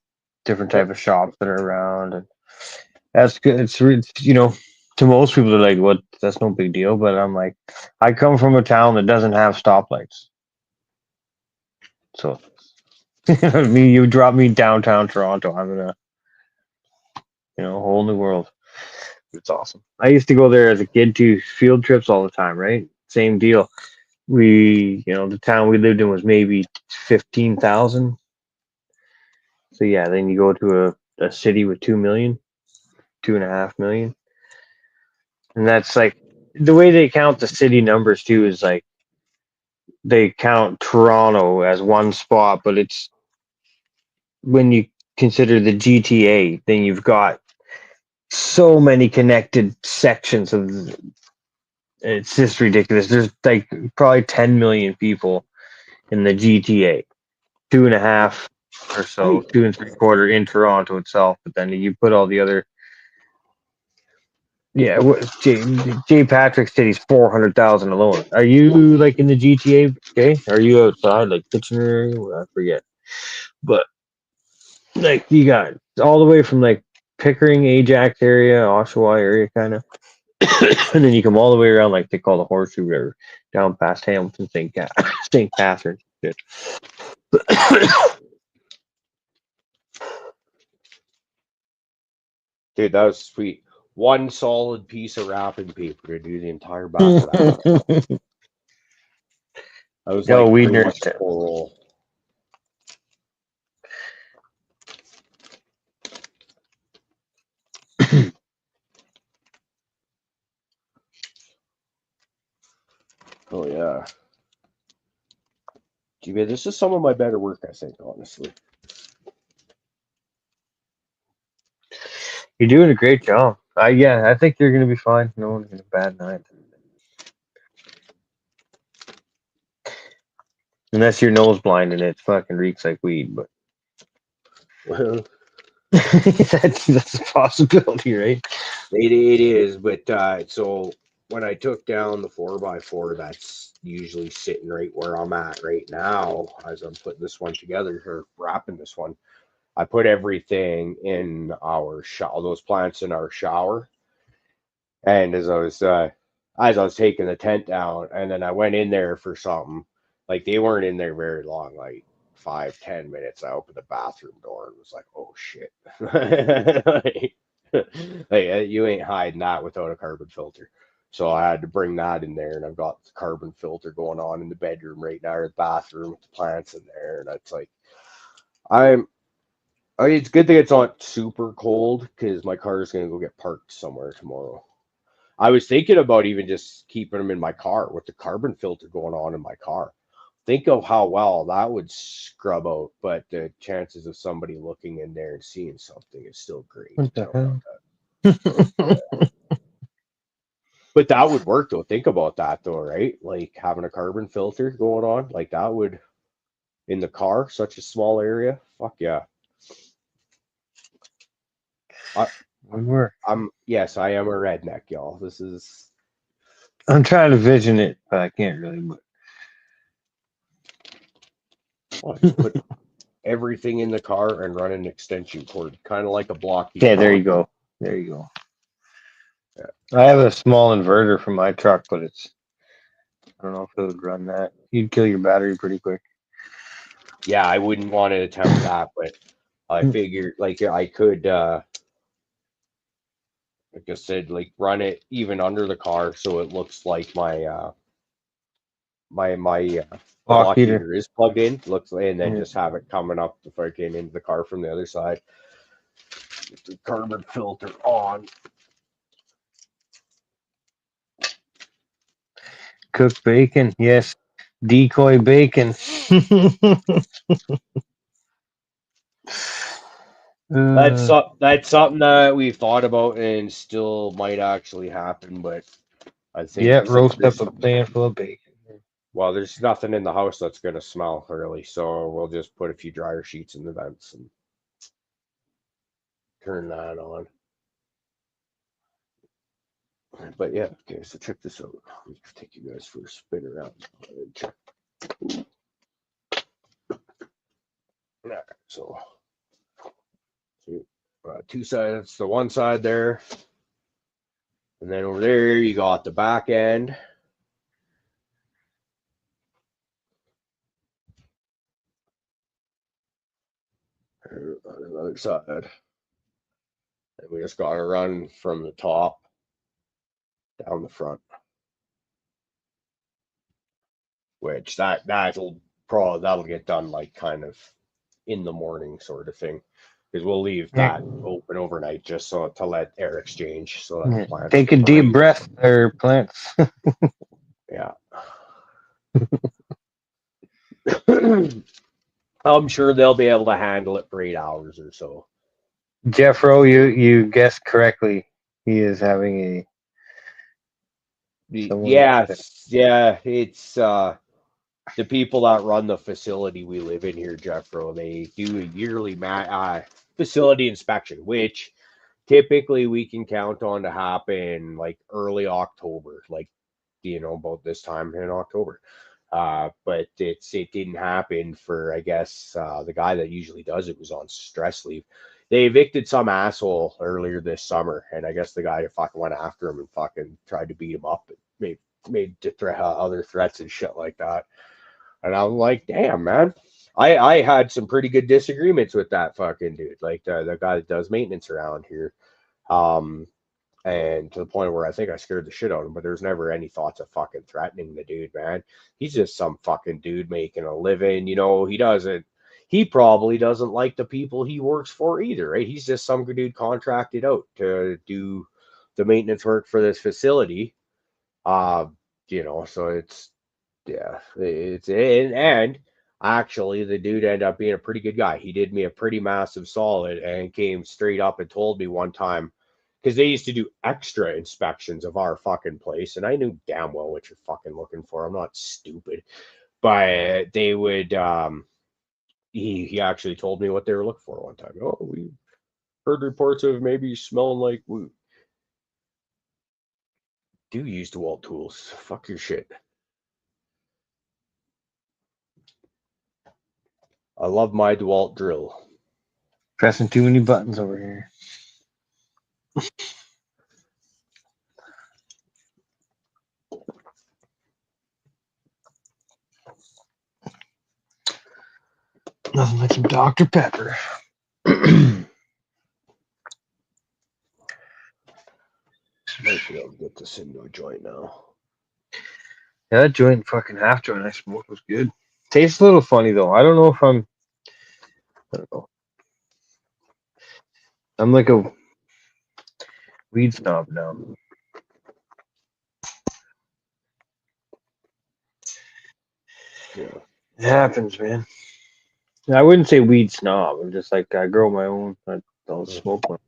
different type Yep. of shops that are around, and that's good. To most people, they're like, "What? That's no big deal." But I'm like, I come from a town that doesn't have stoplights, so me, you drop me downtown Toronto, I'm in a whole new world. It's awesome. I used to go there as a kid to field trips all the time, right? Same deal. The town we lived in was maybe 15,000. So yeah, then you go to a city with 2 million, 2.5 million. And that's like the way they count the city numbers too is like they count Toronto as one spot, but it's when you consider the GTA, then you've got so many connected sections of it's just ridiculous. There's like probably 10 million people in the GTA, two and a half or so, Right. 2 and 3/4 in Toronto itself. But then you put all the other, yeah, J. Patrick City's 400,000 alone. Are you like in the GTA? Okay, are you outside like Kitchener? Well, I forget, but like you got all the way from like Pickering, Ajax area, Oshawa area, kind of. And then you come all the way around, like they call the Horseshoe River, down past Hamilton, St. Catherine. Shit. Dude, that was sweet. One solid piece of wrapping paper to do the entire back of that. That was Yo, like we pretty much nursed it. the whole roll. Oh yeah. Gee, man, this is some of my better work, I think, honestly. You're doing a great job. Yeah, I think you're gonna be fine. No one's gonna bad night. Unless your nose blind and it fucking reeks like weed, but Well, that's a possibility, right? it is, but so when I took down the 4x4, that's usually sitting right where I'm at right now as I'm putting this one together or wrapping this one. I put everything in our shower, those plants in our shower, and as I was taking the tent down, and then I went in there for something. Like they weren't in there very long, like 5-10 minutes. I opened the bathroom door and was like, "Oh shit!" You ain't hiding that without a carbon filter. So I had to bring that in there, and I've got the carbon filter going on in the bedroom right now, or the bathroom with the plants in there, and it's like I'm. It's a good thing it's not super cold because my car is gonna go get parked somewhere tomorrow. I was thinking about even just keeping them in my car with the carbon filter going on in my car. Think of how well that would scrub out, but the chances of somebody looking in there and seeing something is still great. What the How about hell? that? But that would work though. Think about that though, right? Like having a carbon filter going on, like that would in the car, such a small area. Fuck yeah. I, Would work. yes, I am a redneck, y'all. This is I'm trying to vision it, but I can't really. But just put everything in the car and run an extension cord, kind of like a blocky. yeah, there you go. There you go. Yeah. I have a small inverter for my truck, but I don't know if it would run that. You'd kill your battery pretty quick. Yeah, I wouldn't want to attempt that, but I figured like I could like I said, like run it even under the car so it looks like my Block block heater. heater is plugged in, looks and then Yeah. just have it coming up the fucking into the car from the other side. With the carbon filter on. Cooked bacon, yes. Decoy bacon. That's something that we've thought about and still might actually happen, but I think Yeah, since roast up there's a pan full of bacon. well, there's nothing in the house that's gonna smell really, so we'll just put a few dryer sheets in the vents and turn that on. But yeah, okay, so check this out. Let me take you guys for a spin around. Check. Alright, so two sides, the one side there, and then over there you got the back end. On the other side. And we just gotta run from the top down the front. Which that'll get done like kind of in the morning sort of thing. Because we'll leave Yeah. that open overnight just so to let air exchange so that the Yeah. plants Take a don't deep burn. breath there, plants. Yeah. I'm sure they'll be able to handle it for 8 hours or so. Jeffro, you guessed correctly. He is having a someone. Yes, yeah, it's the people that run the facility we live in here, Jeffro. They do a yearly facility inspection, which typically we can count on to happen like early October, like about this time in October. But it didn't happen for, I guess, the guy that usually does it was on stress leave. They evicted some asshole earlier this summer, and I guess the guy fucking went after him and fucking tried to beat him up and made other threats and shit like that. And I'm like, damn, man. I had some pretty good disagreements with that fucking dude, like the guy that does maintenance around here. Um, and to the point where I think I scared the shit out of him, but there's never any thoughts of fucking threatening the dude, man. He's just some fucking dude making a living. He probably doesn't like the people he works for either, right? He's just some dude contracted out to do the maintenance work for this facility. Uh, so and actually the dude ended up being a pretty good guy. He did me a pretty massive solid and came straight up and told me one time, because they used to do extra inspections of our fucking place, and I knew damn well what you're fucking looking for. I'm not stupid, but they would. He actually told me what they were looking for one time. Oh, we heard reports of maybe smelling like we do use DeWalt tools. Fuck your shit. I love my DeWalt drill. Pressing too many buttons over here. Nothing like some Dr. Pepper. Might be able to get this into a joint now. Yeah, that joint, fucking half joint I smoked was good. Tastes a little funny though. I don't know if I don't know. I'm like a weed snob now. Yeah. It happens, man. I wouldn't say weed snob. I'm just like I grow my own. I don't smoke one.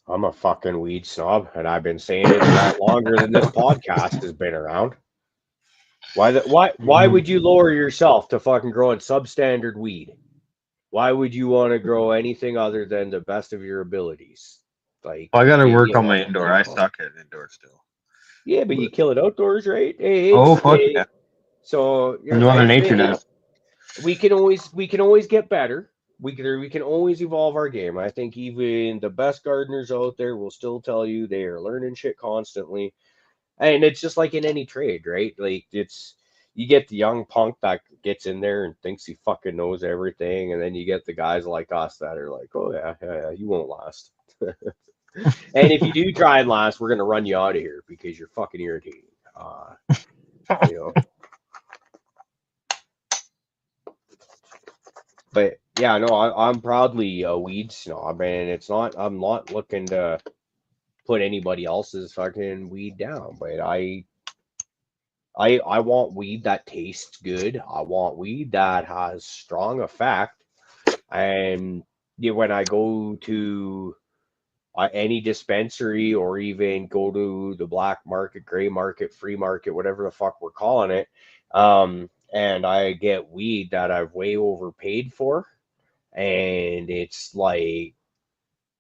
I'm a fucking weed snob, and I've been saying it a lot longer than this podcast has been around. Why would you lower yourself to fucking growing substandard weed? Why would you want to grow anything other than the best of your abilities? Like, I gotta work on my indoor. I suck at indoor still. Yeah, but you kill it outdoors, right? Hey, Oh fuck yeah! So Northern nature does. we can always get better. We can always evolve our game. I think even the best gardeners out there will still tell you they are learning shit constantly. And it's just like in any trade, right? Like you get the young punk that gets in there and thinks he fucking knows everything, and then you get the guys like us that are like, oh yeah, you won't last. And if you do try and last, we're gonna run you out of here because you're fucking irritating. You know. But yeah, no, I'm proudly a weed snob, and I'm not looking to put anybody else's fucking weed down, but I want weed that tastes good. I want weed that has strong effect. And when I go to any dispensary or even go to the black market, gray market, free market, whatever the fuck we're calling it, and I get weed that I've way overpaid for, and it's like,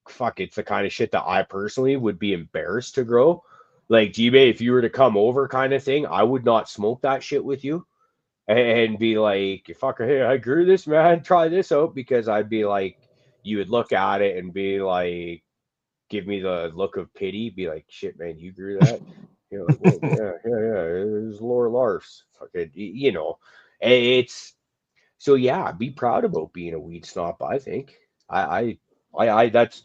fuck, it's the kind of shit that I personally would be embarrassed to grow. Like, G-Bay, if you were to come over kind of thing, I would not smoke that shit with you and be like, fuck, hey, I grew this, man, try this out, because I'd be like, you would look at it and be like, give me the look of pity, be like, shit, man, you grew that? Like, well, yeah, it was Laura Lars. Fucking, it's so yeah, be proud about being a weed snob. I think that's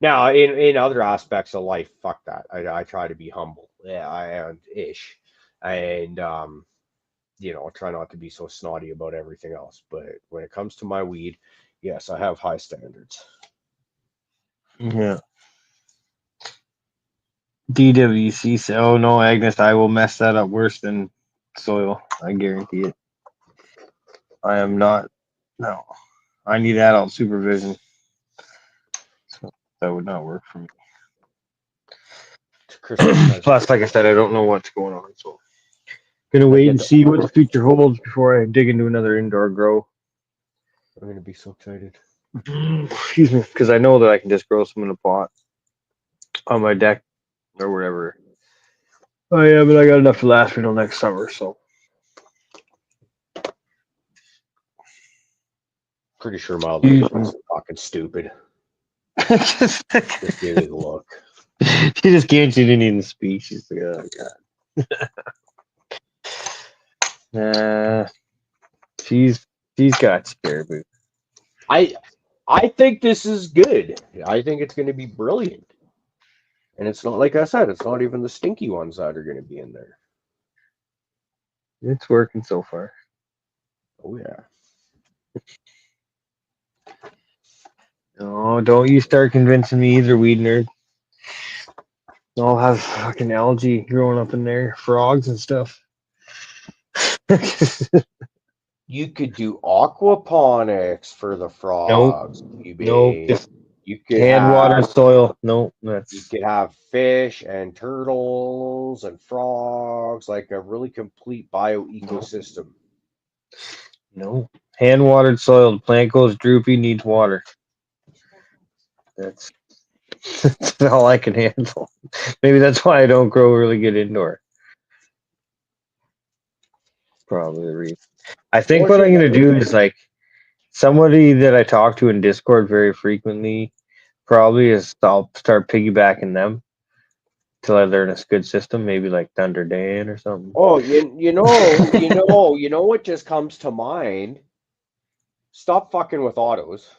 now in other aspects of life. Fuck that. I try to be humble. Yeah, I am ish, and try not to be so snotty about everything else. But when it comes to my weed, yes, I have high standards. Yeah. DWC said, "Oh no, Agnes, I will mess that up worse than soil. I guarantee it." I am not. No, I need adult supervision. So that would not work for me. It's a Christmas present. Plus, like I said, I don't know what's going on, so gonna Like wait get and the. see what the future holds before I dig into another indoor grow. I'm gonna be so excited. Excuse me, because I know that I can just grow some in a pot on my deck or wherever. Oh yeah, but I got enough to last me till next summer, so. Pretty sure my other Excuse looks fucking stupid. just, Just give me the look. she just can't. She didn't even speak. She's like, oh god. She's got scared, but I I think this is good. I think it's gonna be brilliant. And it's not like I said, it's not even the stinky ones that are gonna be in there. it's working so far. Oh yeah. Oh, don't you start convincing me either, weed nerd. I'll have fucking algae growing up in there, frogs and stuff. You could do aquaponics for the Nope, frogs, nope, baby. just You could hand water have soil. Nope, you that's could have fish and turtles and frogs, like a really complete bio nope, ecosystem. nope. Hand watered soil. The plant goes droopy, needs water. That's, that's all I can handle. Maybe that's why I don't grow really good indoor. Probably the reason. I think Well, what shit, I'm gonna do is like somebody that I talk to in Discord very frequently probably is I'll start piggybacking them till I learn a good system, maybe like Thunder Dan or something. oh, you know what just comes to mind? Stop fucking with autos,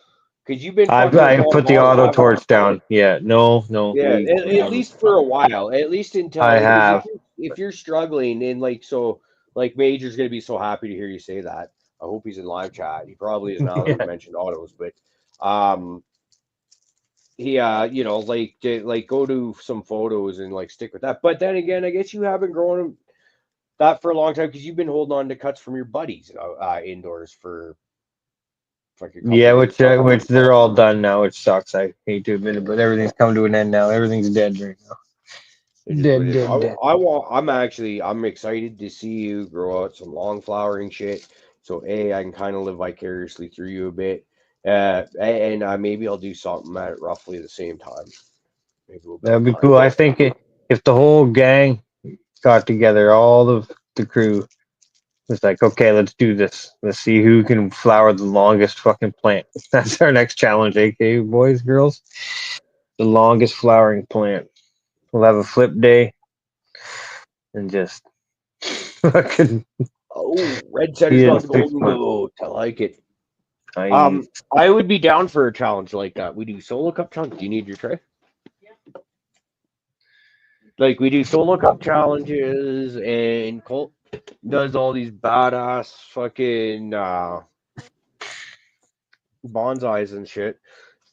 because you've been fucking with I all put the autos, auto haven't you? torch down. Yeah, no, Yeah, we at haven't. least for a while. At least until I like, because have. if you're struggling and like so, like Major's gonna be so happy to hear you say that. I hope he's in live chat. He probably is now that we Yeah. mentioned autos, but um, he like go to some photos and like stick with that. But then again, I guess you haven't grown that for a long time because you've been holding on to cuts from your buddies indoors for like a couple Yeah, years now. which they're all done now, which sucks. I hate to admit it, but everything's come to an end now. Everything's dead right now. It is what Dead, it is. dead, dead. I'm excited to see you grow out some long flowering shit. So I can kind of live vicariously through you a bit. And maybe I'll do something at roughly the same time. Maybe we'll be That'd be cool. behind. I think if the whole gang got together, all of the crew was like, okay, let's do this. Let's see who can flower the longest fucking plant. That's our next challenge, aka boys, girls. The longest flowering plant. We'll have a flip day and just fucking Oh, red center's be in got the 6 golden months. goat. I like it. I I would be down for a challenge like that. We do solo cup challenge. Do you need your tray? Like we do solo cup challenges, and Colt does all these badass fucking bonsais and shit.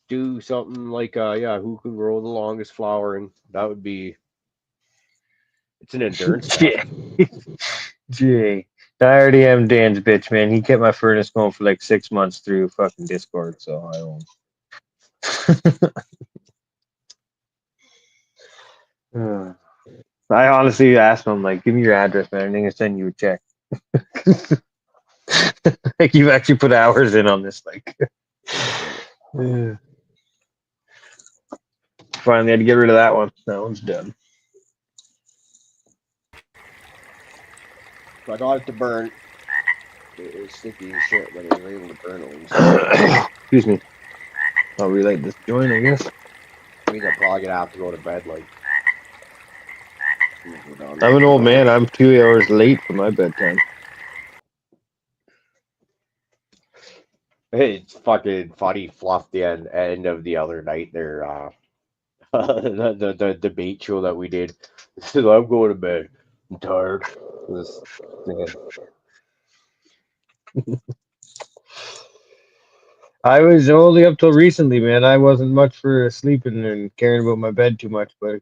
Do something like who can grow the longest flowering? That would be it's an endurance test. Jay. Jay. I already am Dan's bitch, man. He kept my furnace going for like 6 months through fucking Discord, so I don't. I honestly asked him, like, give me your address, man. I'm gonna send you a check. Like, you've actually put hours in on this. Like, finally had to get rid of that one. That one's done. So I got it to burn. It was sticky as shit, but I was able to burn at least. Excuse me. I'll relight this joint, I guess. Means I'm probably gonna have to go to bed like go down I'm an there. old man. I'm 2 hours late for my bedtime. It's fucking funny fluff the end of the other night there the debate show that we did. So I'm going to bed. I'm tired. This thing. I was only up till recently, man. I wasn't much for sleeping and caring about my bed too much, but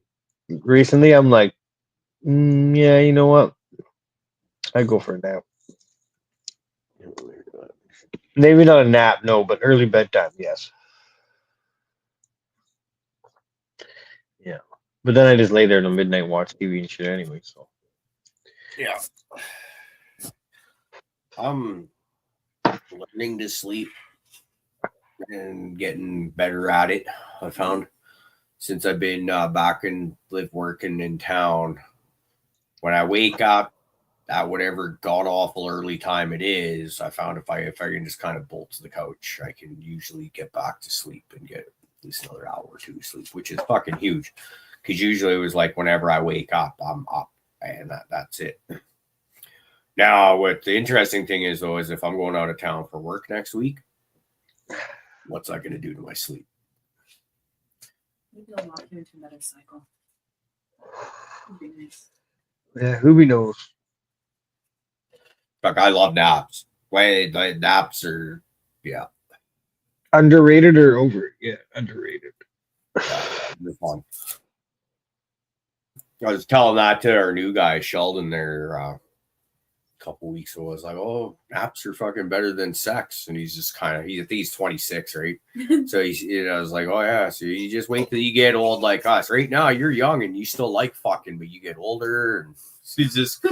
recently I'm like, yeah, you know what? I go for a nap. Maybe not a nap, no, but early bedtime, yes. Yeah. But then I just lay there in the midnight and watch TV and shit anyway. So Yeah. I'm learning to sleep and getting better at it. I found since I've been back and live working in town. When I wake up at whatever god awful early time it is, I found if I can just kind of bolt to the couch, I can usually get back to sleep and get at least another hour or two of sleep, which is fucking huge. Because usually it was like whenever I wake up, I'm up, and that's it. Now, what the interesting thing is though is if I'm going out of town for work next week, what's that going to do to my sleep? Maybe I'll lock you into another cycle. Would be nice. yeah, who knows? Like I love naps. Wait, naps are yeah, Underrated or over? Yeah, underrated. they're fun. I was telling that to our new guy Sheldon there a couple weeks ago. I was like, "Oh, naps are fucking better than sex," and he's just kind of I think he's 26, right? So I was like, "Oh yeah, so you just wait till you get old like us. Right now, you're young and you still like fucking, but you get older and he's just."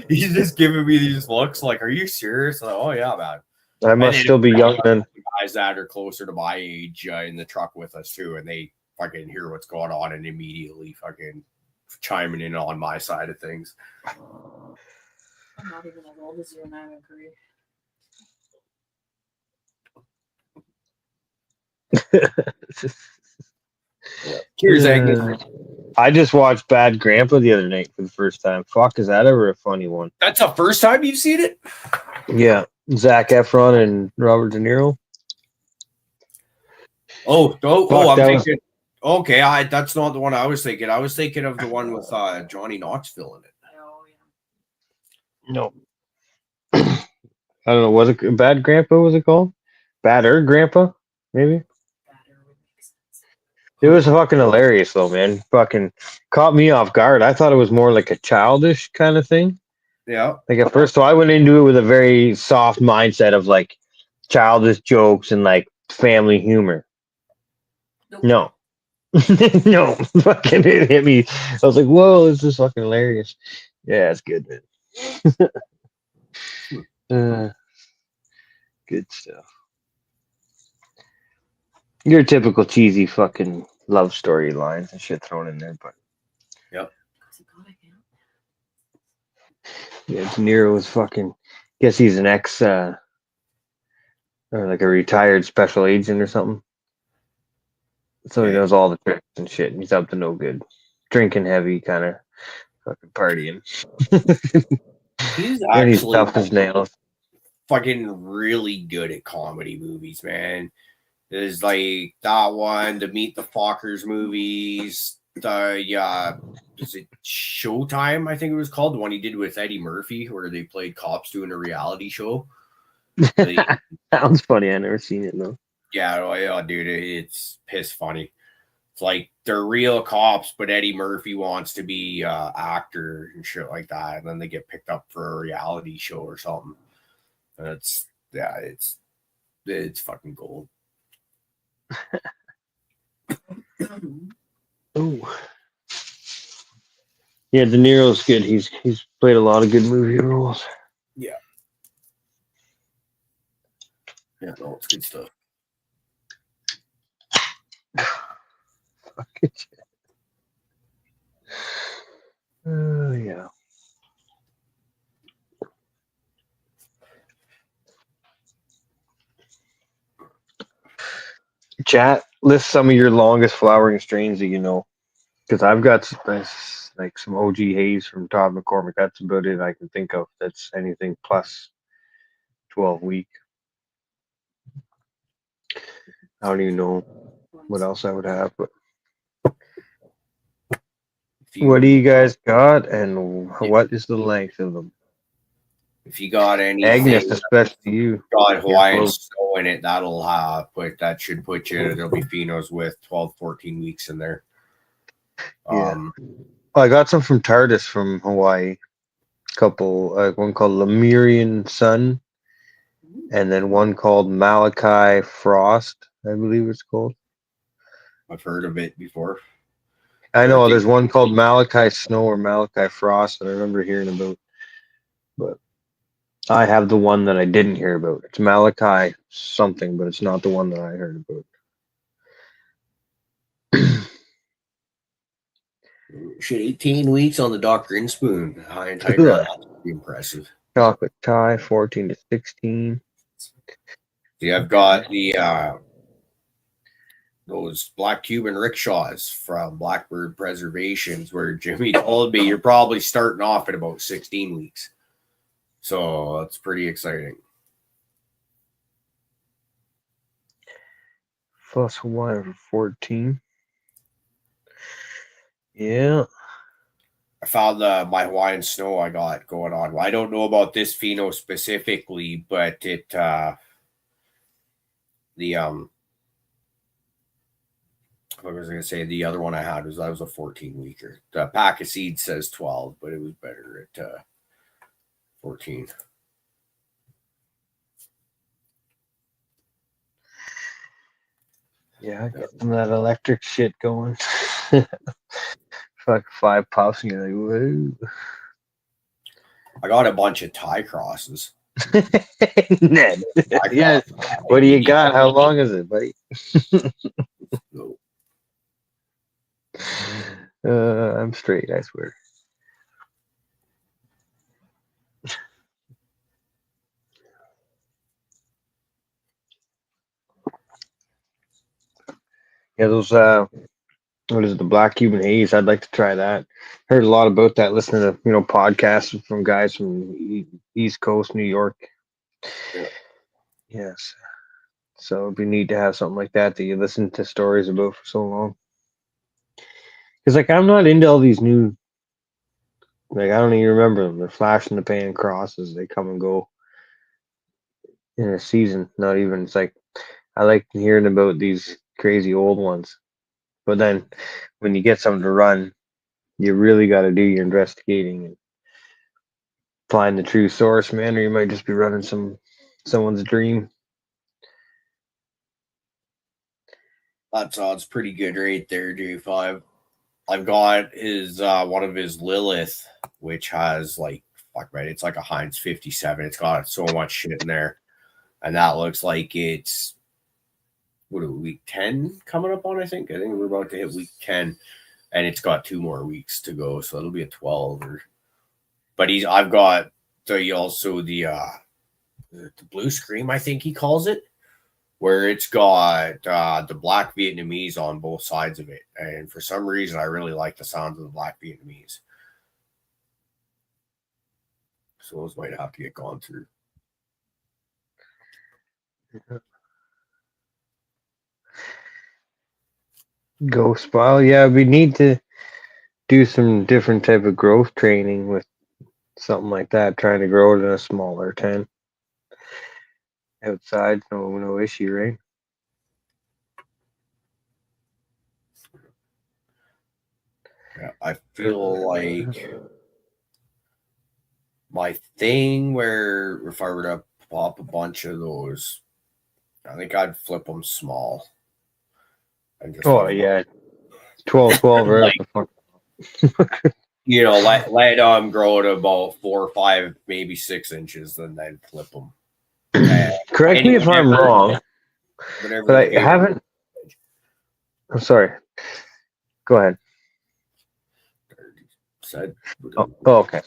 He's just giving me these looks like, "Are you serious?" Like, oh yeah, man. I must still be young then. Guys that are closer to my age in the truck with us too, and they fucking hear what's going on and immediately fucking chiming in on my side of things. I'm not even as old as you, and I agree. Cheers, Agnes. I just watched Bad Grandpa the other night for the first time. Fuck, is that ever a funny one? That's the first time you've seen it? Yeah, Zac Efron and Robert De Niro. Oh, Fuck, I'm that was- thinking. Okay, that's not the one I was thinking. I was thinking of the one with Johnny Knoxville in it. Oh yeah. No. I don't know. Was it Bad Grandpa? Was it called Badder Grandpa? Maybe. Better would make sense. It was fucking hilarious though, man. Fucking caught me off guard. I thought it was more like a childish kind of thing. Yeah. Like at first, so I went into it with a very soft mindset of like childish jokes and like family humor. Nope. No. No. Fucking it hit me. I was like, whoa, this is fucking hilarious. Yeah, it's good, man. Good stuff. Your typical cheesy fucking love story lines and shit thrown in there, but Yep. Because of God, I can't. yeah, De Niro was fucking. Guess he's an ex, or like a retired special agent or something. So he Okay. knows all the tricks and shit. And he's up to no good, drinking heavy, kind of fucking partying. He's And he's actually tough as nails. fucking really good at comedy movies, man. There's like that one, the Meet the Fockers movies, is it Showtime? I think it was called the one he did with Eddie Murphy, where they played cops doing a reality show. Sounds funny. I never seen it though. Yeah, dude, it's piss funny. It's like they're real cops, but Eddie Murphy wants to be actor and shit like that, and then they get picked up for a reality show or something. And it's fucking gold. Oh. Yeah, De Niro's good. He's played a lot of good movie roles. Yeah, no, it's good stuff. Fucking shit. Yeah. Chat, list some of your longest flowering strains that you know. Because I've got like some OG haze from Todd McCormick. That's about it I can think of. That's anything plus 12 week. I don't even know what else I would have. But what do you guys got, and what is the length of them? If you got anything, Agnes, especially you. got Hawaiian close. snow in it, that should put you. There'll be phenos with 12, 14 weeks in there. Yeah. Well, I got some from TARDIS from Hawaii. Couple, one called Lemurian Sun and then one called Malachi Frost, I believe it's called. I've heard of it before. I know Everything. there's one called Malachi Snow or Malachi Frost that I remember hearing about, but I have the one that I didn't hear about. It's Malachi something, but it's not the one that I heard about. Shit, 18 weeks on the Dr. Inspoon high and tight ground. That's pretty impressive. Chocolate tie, 14 to 16. See, I've got the those black Cuban rickshaws from Blackbird Preservations where Jimmy told me you're probably starting off at about 16 weeks. So that's pretty exciting. Plus 1 over 14. Yeah. I found my Hawaiian snow I got going on. Well, I don't know about this pheno specifically, but it I was gonna say the other one I had was a 14 weeker. The pack of seeds says 12, but it was better at 14. Yeah, I get some of that electric shit going. Fuck 5 puffs and you're like, woo. I got a bunch of tie crosses. Ned. Yeah. What do you got? How long is it, buddy? I'm straight, I swear. Yeah, those what is it, the Black Cuban Haze? I'd like to try that. Heard a lot about that listening to, podcasts from guys from East Coast, New York. Yeah. Yes. So it'd be neat to have something like that you listen to stories about for so long. Because I'm not into all these new, I don't even remember them. They're flash in the pan crosses. They come and go in a season. Not even. It's I like hearing about these crazy old ones. But then when you get something to run, you really got to do your investigating and find the true source, man, or you might just be running someone's dream. That sounds pretty good right there, J5. I've got his one of his Lilith, which has it's like a Heinz 57. It's got so much shit in there. And that looks like it's week 10 coming up on, I think. I think we're about to hit week 10. And it's got 2 more weeks to go, so it'll be a 12. But I've got the blue scream, I think he calls it, where it's got the black Vietnamese on both sides of it. And for some reason, I really like the sound of the black Vietnamese. So those might have to get gone through. Ghost file, yeah, we need to do some different type of growth training with something like that, trying to grow it in a smaller tent. Outside, no issue, right? Yeah, I feel like my thing where if I were to pop a bunch of those, I think I'd flip them small. And just 12 right like, off the fuck. let them grow to about 4 or 5, maybe 6 inches, and then flip them. Correct me if I'm wrong, but I haven't. I'm sorry. Go ahead. Oh, okay.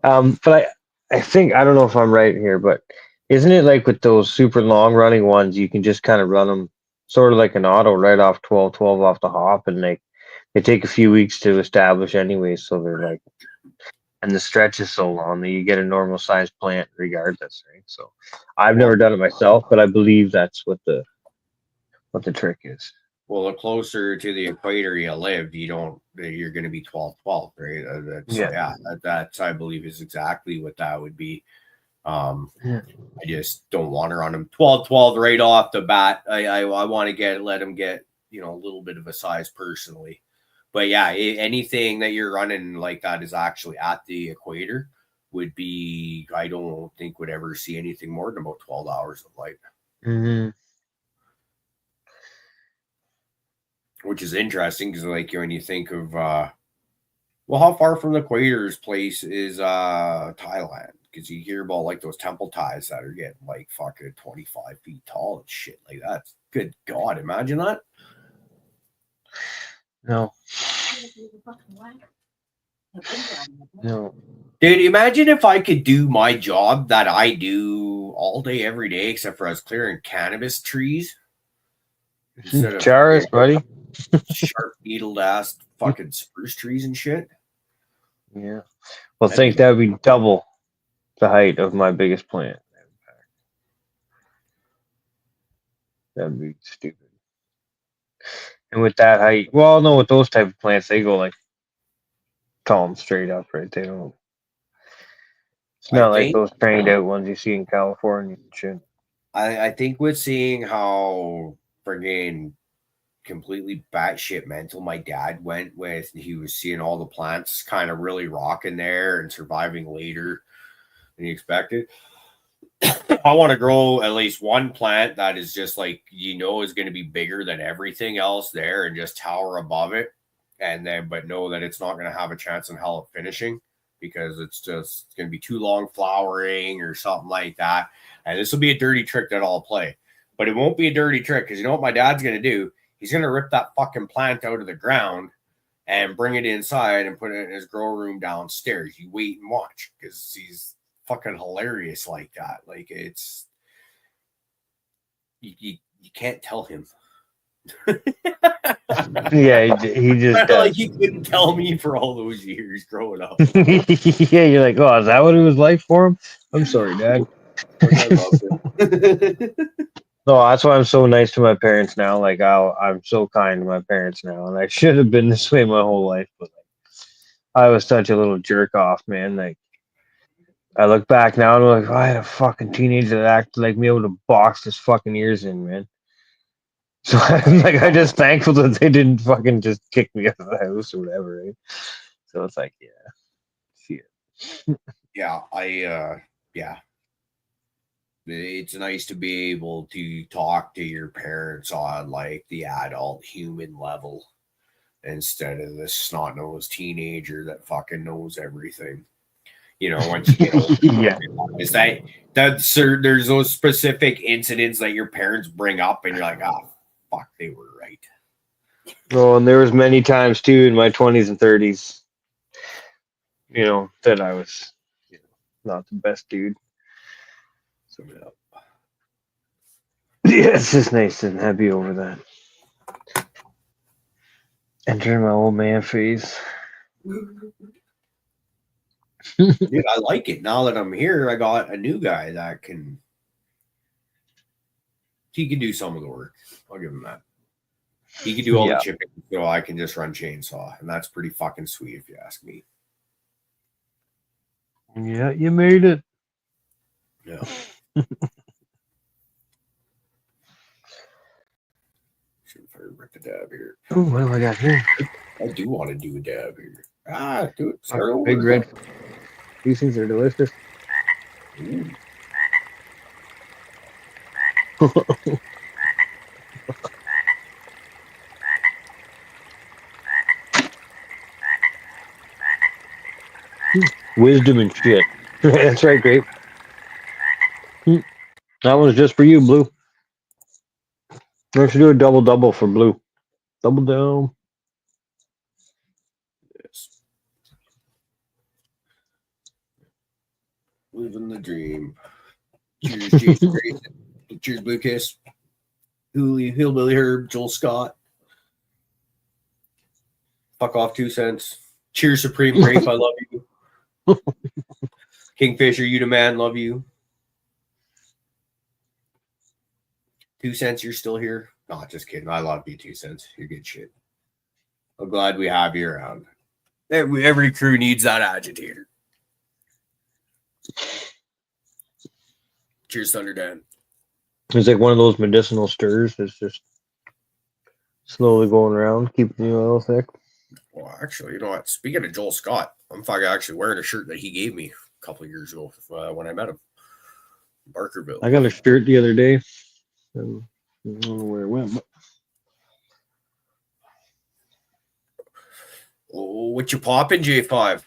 But I think I don't know if I'm right here, but isn't it like with those super long running ones, you can just kind of run them sort of like an auto right off 12 off the hop, and they take a few weeks to establish anyway, so they're and the stretch is so long that you get a normal sized plant regardless, right? So I've never done it myself, but I believe that's what the trick is. Well, the closer to the equator you live, you're going to be 12, right? That's I believe is exactly what that would be. I just don't want to run them 12 right off the bat. I want to let them get, a little bit of a size personally. But yeah, anything that you're running like that is actually at the equator. would be, I don't think would ever see anything more than about 12 hours of light, Mm-hmm. which is interesting because, like, when you think of, well, how far from the equator's place is Thailand? Because you hear about like those temple ties that are getting like fucking 25 feet tall and shit like that. Good God, imagine that. No. No. Dude, imagine if I could do my job that I do all day, every day, except for I was clearing cannabis trees instead of Charis, buddy. sharp needled ass fucking spruce trees and shit. Yeah. Well, That'd be think that would be double the height of my biggest plant. That'd be stupid. And with that height, well, no, with those type of plants, they go like tall and straight up, right? They don't. It's I not like think those trained out ones you see in California and shit. I think with seeing how friggin' completely batshit mental my dad went with, he was seeing all the plants kind of really rocking there and surviving later than he expected. I want to grow at least one plant that is just like, is going to be bigger than everything else there and just tower above it. And then, but know that it's not going to have a chance in hell of finishing because it's going to be too long flowering or something like that. And this will be a dirty trick that I'll play, but it won't be a dirty trick because you know what my dad's going to do? He's going to rip that fucking plant out of the ground and bring it inside and put it in his grow room downstairs. You wait and watch because he's fucking hilarious like that. Like it's you can't tell him. Yeah, he just like does. he couldn't tell me for all those years growing up. Yeah, you're like, oh, is that what it was like for him? I'm sorry, Dad. But I loved it. No, that's why I'm so nice to my parents now. Like, I'm so kind to my parents now, and I should have been this way my whole life, but like, I was such a little jerk off, man. Like, I look back now and I'm like, oh, I had a fucking teenager that acted like me able to box his fucking ears in, man. So I'm like, I'm just thankful that they didn't fucking just kick me out of the house or whatever, right? So it's like, yeah, see it. Yeah, yeah. It's nice to be able to talk to your parents on like the adult human level instead of this snot-nosed teenager that fucking knows everything. Once you get older, Yeah. is there's those specific incidents that your parents bring up and you're like, oh fuck, they were right. Oh, and there was many times too in my 20s and 30s, that I was, not the best dude. So yeah, it's just nice and happy over that. Entering my old man phase. Dude, I like it. Now that I'm here, I got a new guy that he can do some of the work. I'll give him that. He can do all the Yeah. chipping, so I can just run chainsaw, and that's pretty fucking sweet if you ask me. Yeah, you made it. Yeah. Should have ripped a dab here. Ooh, what do I got here? I do want to do a dab here. Do it. Start Fucking over. big red. These things are delicious. Ooh. Wisdom and shit. That's right, Grape. That one's just for you, Blue. We should do a double for Blue. Double down. Yes. Living the dream. Cheers, Jason Grayson. Cheers, Blue Kiss. Hillbilly Herb, Joel Scott. Fuck off 2 cents. Cheers, Supreme Grape. I love you. Kingfisher, you the man. Love you. 2 cents, you're still here. No, just kidding. I love you, 2 cents. You're good shit. I'm glad we have you around. Every crew needs that agitator. Cheers, Thunder Dan. It's like one of those medicinal stirs that's just slowly going around, keeping you a little thick. Well, actually, you know what? Speaking of Joel Scott, I'm fucking actually wearing a shirt that he gave me a couple of years ago when I met him in Barkerville. I got a shirt the other day. I don't know where it went, but What you popping, J5?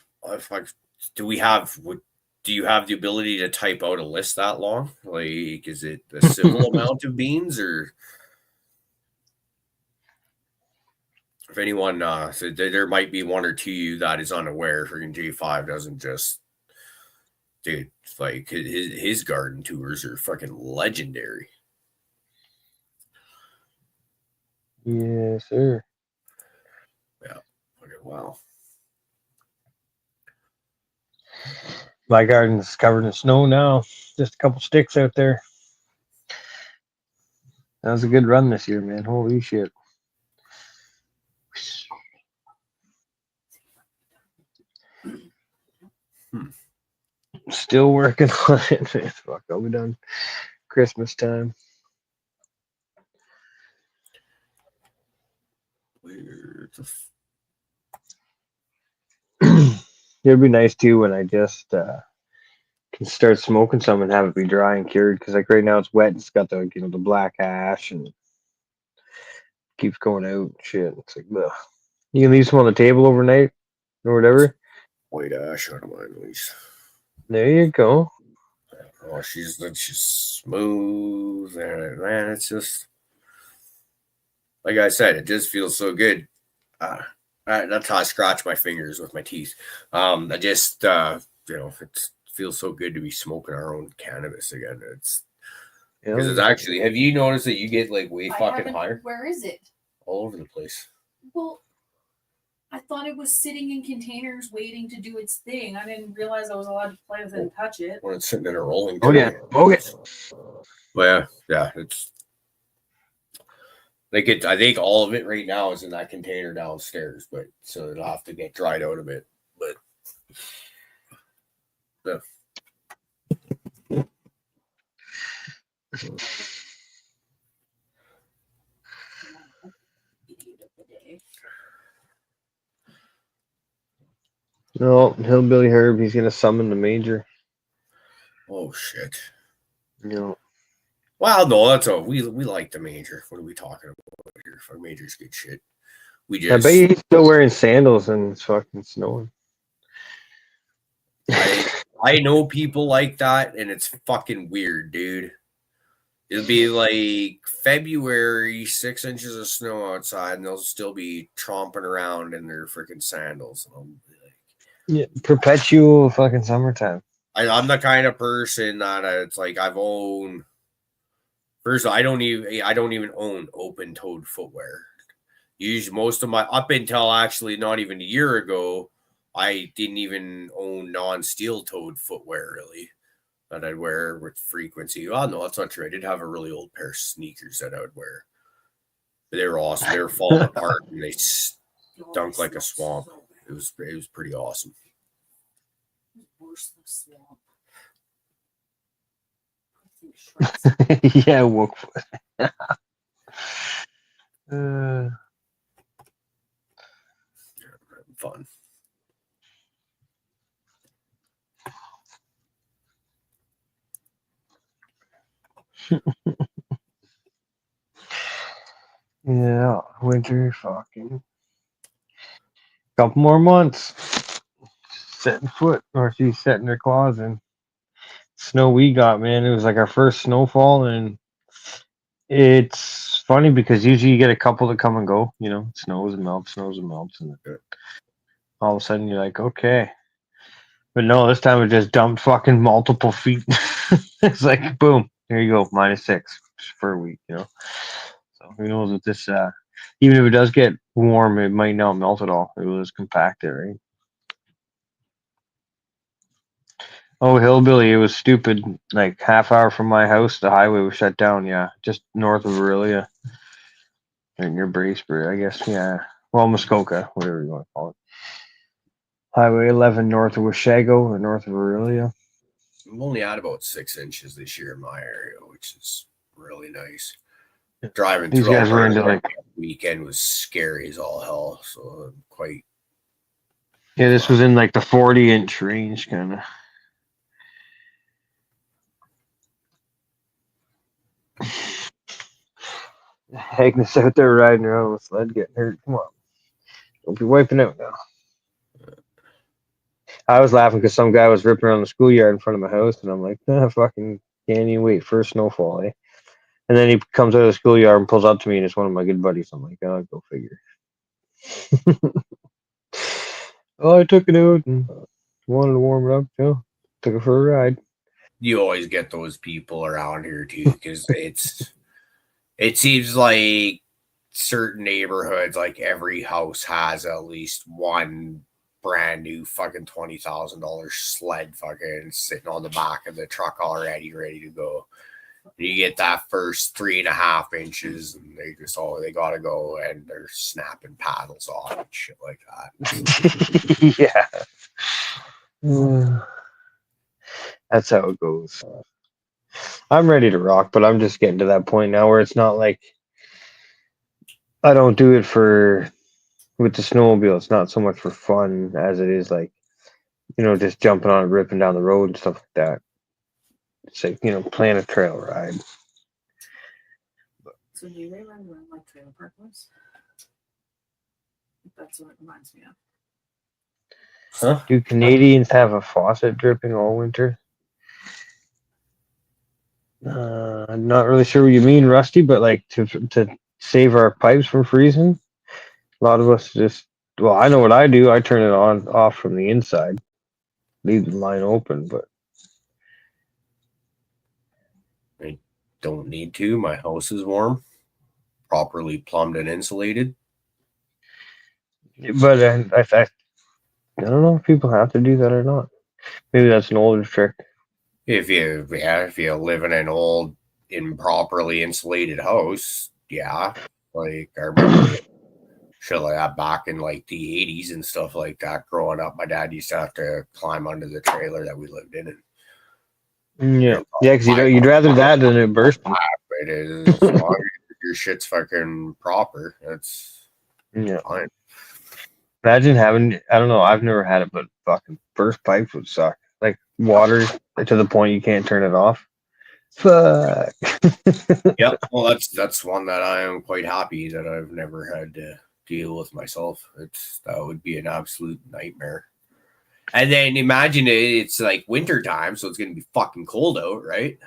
Do you have the ability to type out a list that long? Like, is it a civil amount of beans, or if anyone, so there might be one or two you that is unaware. Freaking J5 doesn't just, dude, like his garden tours are fucking legendary. yes, sir. Yeah. Okay, wow. My garden's covered in snow now. Just a couple sticks out there. That was a good run this year, man. Holy shit. Still working on it, man. Fuck, I'll be done Christmas time. It'd be nice too when I just can start smoking some and have it be dry and cured. Because like right now it's wet. It's got the the black ash and keeps going out. And shit, it's like ugh. You can leave some on the table overnight or whatever. White ash out of mine, at least. There you go. Oh, she's smooth, and man, it's just like I said, it just feels so good. That's how I scratch my fingers with my teeth. I just it feels so good to be smoking our own cannabis again. It's because it's actually. Have you noticed that you get like way fucking higher? Where is it? All over the place. Well, I thought it was sitting in containers waiting to do its thing. I didn't realize I was allowed to play with it and touch it. When it's sitting in a rolling. Oh yeah. Okay. Well, yeah, it's like it. I think all of it right now is in that container downstairs, but so it'll have to get dried out a bit. But No, Hillbilly Herb. He's gonna summon the major. oh shit. No. Well, no, that's all. We like the major. What are we talking about here? For major's good shit. We I just. bet he's still wearing sandals and it's fucking snowing. I know people like that, and it's fucking weird, dude. It'll be like February, 6 inches of snow outside, and they'll still be tromping around in their freaking sandals. And I'll be like, Yeah, perpetual fucking summertime. I'm the kind of person that it's like I've owned. First, I don't even own open-toed footwear. Usually, most of my up until actually not even a year ago, I didn't even own non-steel-toed footwear really that I'd wear with frequency. Oh no, that's not true. I did have a really old pair of sneakers that I would wear. But they were awesome. They were falling apart and they stunk like a swamp. It was pretty awesome. Worse than swamp. Yeah, woke. Fun. Yeah, winter fucking. Couple more months. Setting foot, or she's setting her claws in. Snow we got, man. It was like our first snowfall, and it's funny because usually you get a couple that come and go. Snows and melts, and all of a sudden you're like, okay. But no, this time it just dumped fucking multiple feet. It's like, boom, there you go, -6 for a week, So who knows what this, even if it does get warm, it might not melt at all. It will just compact it, right? Oh, Hillbilly, it was stupid. Like half hour from my house, the highway was shut down. Yeah, just north of Aurelia. Right near Bracebridge, I guess. Yeah. Well, Muskoka, whatever you want to call it. Highway 11 north of Washago or north of Aurelia. We've only had about 6 inches this year in my area, which is really nice. Driving These through guys were into like weekend was scary as all hell. So quite. Yeah, this was in like the 40-inch range, kind of. Agnes out there riding around on the sled, getting hurt. Come on, don't be wiping out now. I was laughing because some guy was ripping around the schoolyard in front of my house, and I'm like, fucking can't even wait for a snowfall, eh? And then he comes out of the schoolyard and pulls up to me, and it's one of my good buddies. I'm like, oh, go figure. Oh, I took it out and wanted to warm it up, too. Took it for a ride. You always get those people around here too, because it seems like certain neighborhoods, like every house has at least one brand new fucking $20,000 sled fucking sitting on the back of the truck already ready to go. You get that first 3.5 inches, and they gotta go, and they're snapping paddles off and shit like that. Yeah. That's how it goes. I'm ready to rock, but I'm just getting to that point now where it's not like I don't do it for with the snowmobile. It's not so much for fun as it is like, just jumping on it, ripping down the road and stuff like that. It's like, playing a trail ride. So do they run like trailer park ones? That's what it reminds me of. Huh? Do Canadians have a faucet dripping all winter? I'm not really sure what you mean, Rusty, but like to save our pipes from freezing, a lot of us just, well, I know what I do. I turn it on off from the inside, leave the line open, but I don't need to. My house is warm, properly plumbed and insulated. I don't know if people have to do that or not. Maybe that's an older trick. If you live in an old, improperly insulated house, yeah. Like I remember shit like that back in like the 80s and stuff like that. Growing up, my dad used to have to climb under the trailer that we lived in. And Yeah, because you'd rather that than it bursting. it is as long as your shit's fucking proper. That's Yeah. fine. Imagine having, I don't know, I've never had it, but fucking burst pipes would suck. Like water to the point you can't turn it off. Fuck. Yep. Well, that's one that I am quite happy that I've never had to deal with myself. That would be an absolute nightmare. And then imagine it's like winter time, so it's gonna be fucking cold out, right?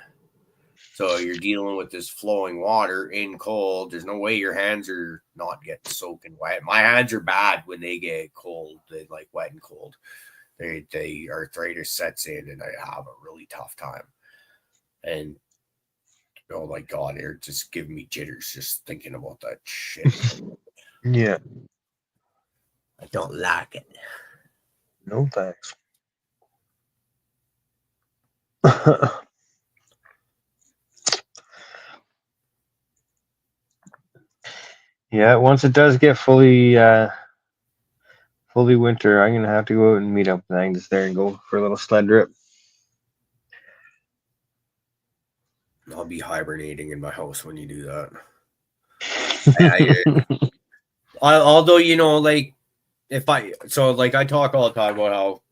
So you're dealing with this flowing water in cold. There's no way your hands are not getting soaking wet. My hands are bad when they get cold. They like wet and cold. They arthritis sets in, and I have a really tough time. And oh my god, they're just giving me jitters just thinking about that shit. Yeah. I don't like it. No thanks. Yeah, once it does get fully winter, I'm gonna have to go out and meet up with Angus there and go for a little sled trip. I'll be hibernating in my house when you do that. Although, like I talk all the time about how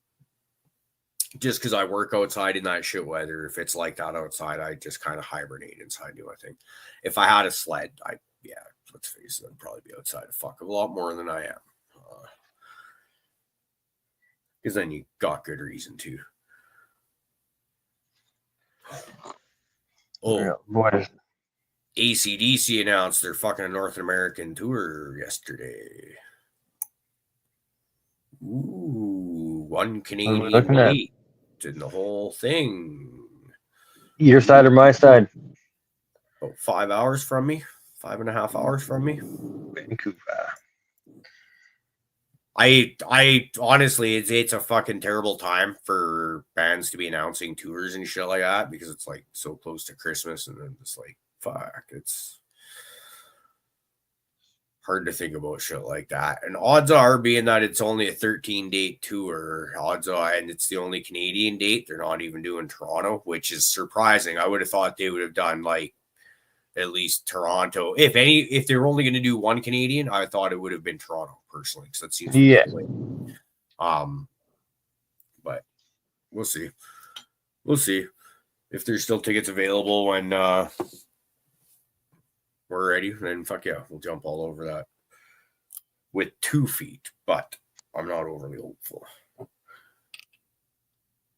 just because I work outside in that shit weather, if it's like that outside, I just kind of hibernate inside, do I think. If I had a sled, let's face it, I'd probably be outside a fuck of a lot more than I am. Because then you got good reason to. Oh, Yeah, boy. AC/DC announced their fucking North American tour yesterday. Ooh, one Canadian date and the whole thing. Your side or my side? About 5 hours from me. 5.5 hours from me. Vancouver. I honestly, it's a fucking terrible time for bands to be announcing tours and shit like that because it's like so close to Christmas, and then it's like, fuck, it's hard to think about shit like that. And odds are, being that it's only a 13-date tour, odds are, and it's the only Canadian date, they're not even doing Toronto, which is surprising. I would have thought they would have done like at least Toronto. If they were only going to do one Canadian, I thought it would have been Toronto personally, because that seems but we'll see. We'll see if there's still tickets available when we're ready, then fuck yeah, we'll jump all over that with 2 feet. But I'm not overly hopeful.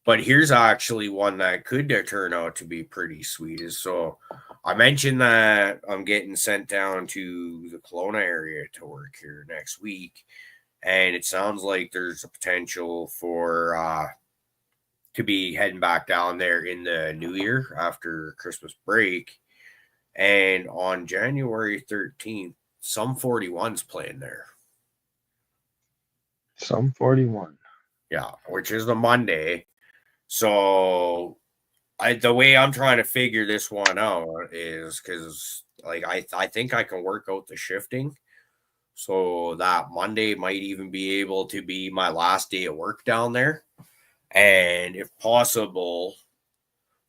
But here's actually one that could turn out to be pretty sweet. Is so I mentioned that I'm getting sent down to the Kelowna area to work here next week, and it sounds like there's a potential for to be heading back down there in the new year after Christmas break. And on January 13th, some 41's playing there. Some 41. Yeah, which is the Monday. So the way I'm trying to figure this one out is because like I think I can work out the shifting. So that Monday might even be able to be my last day of work down there. And if possible,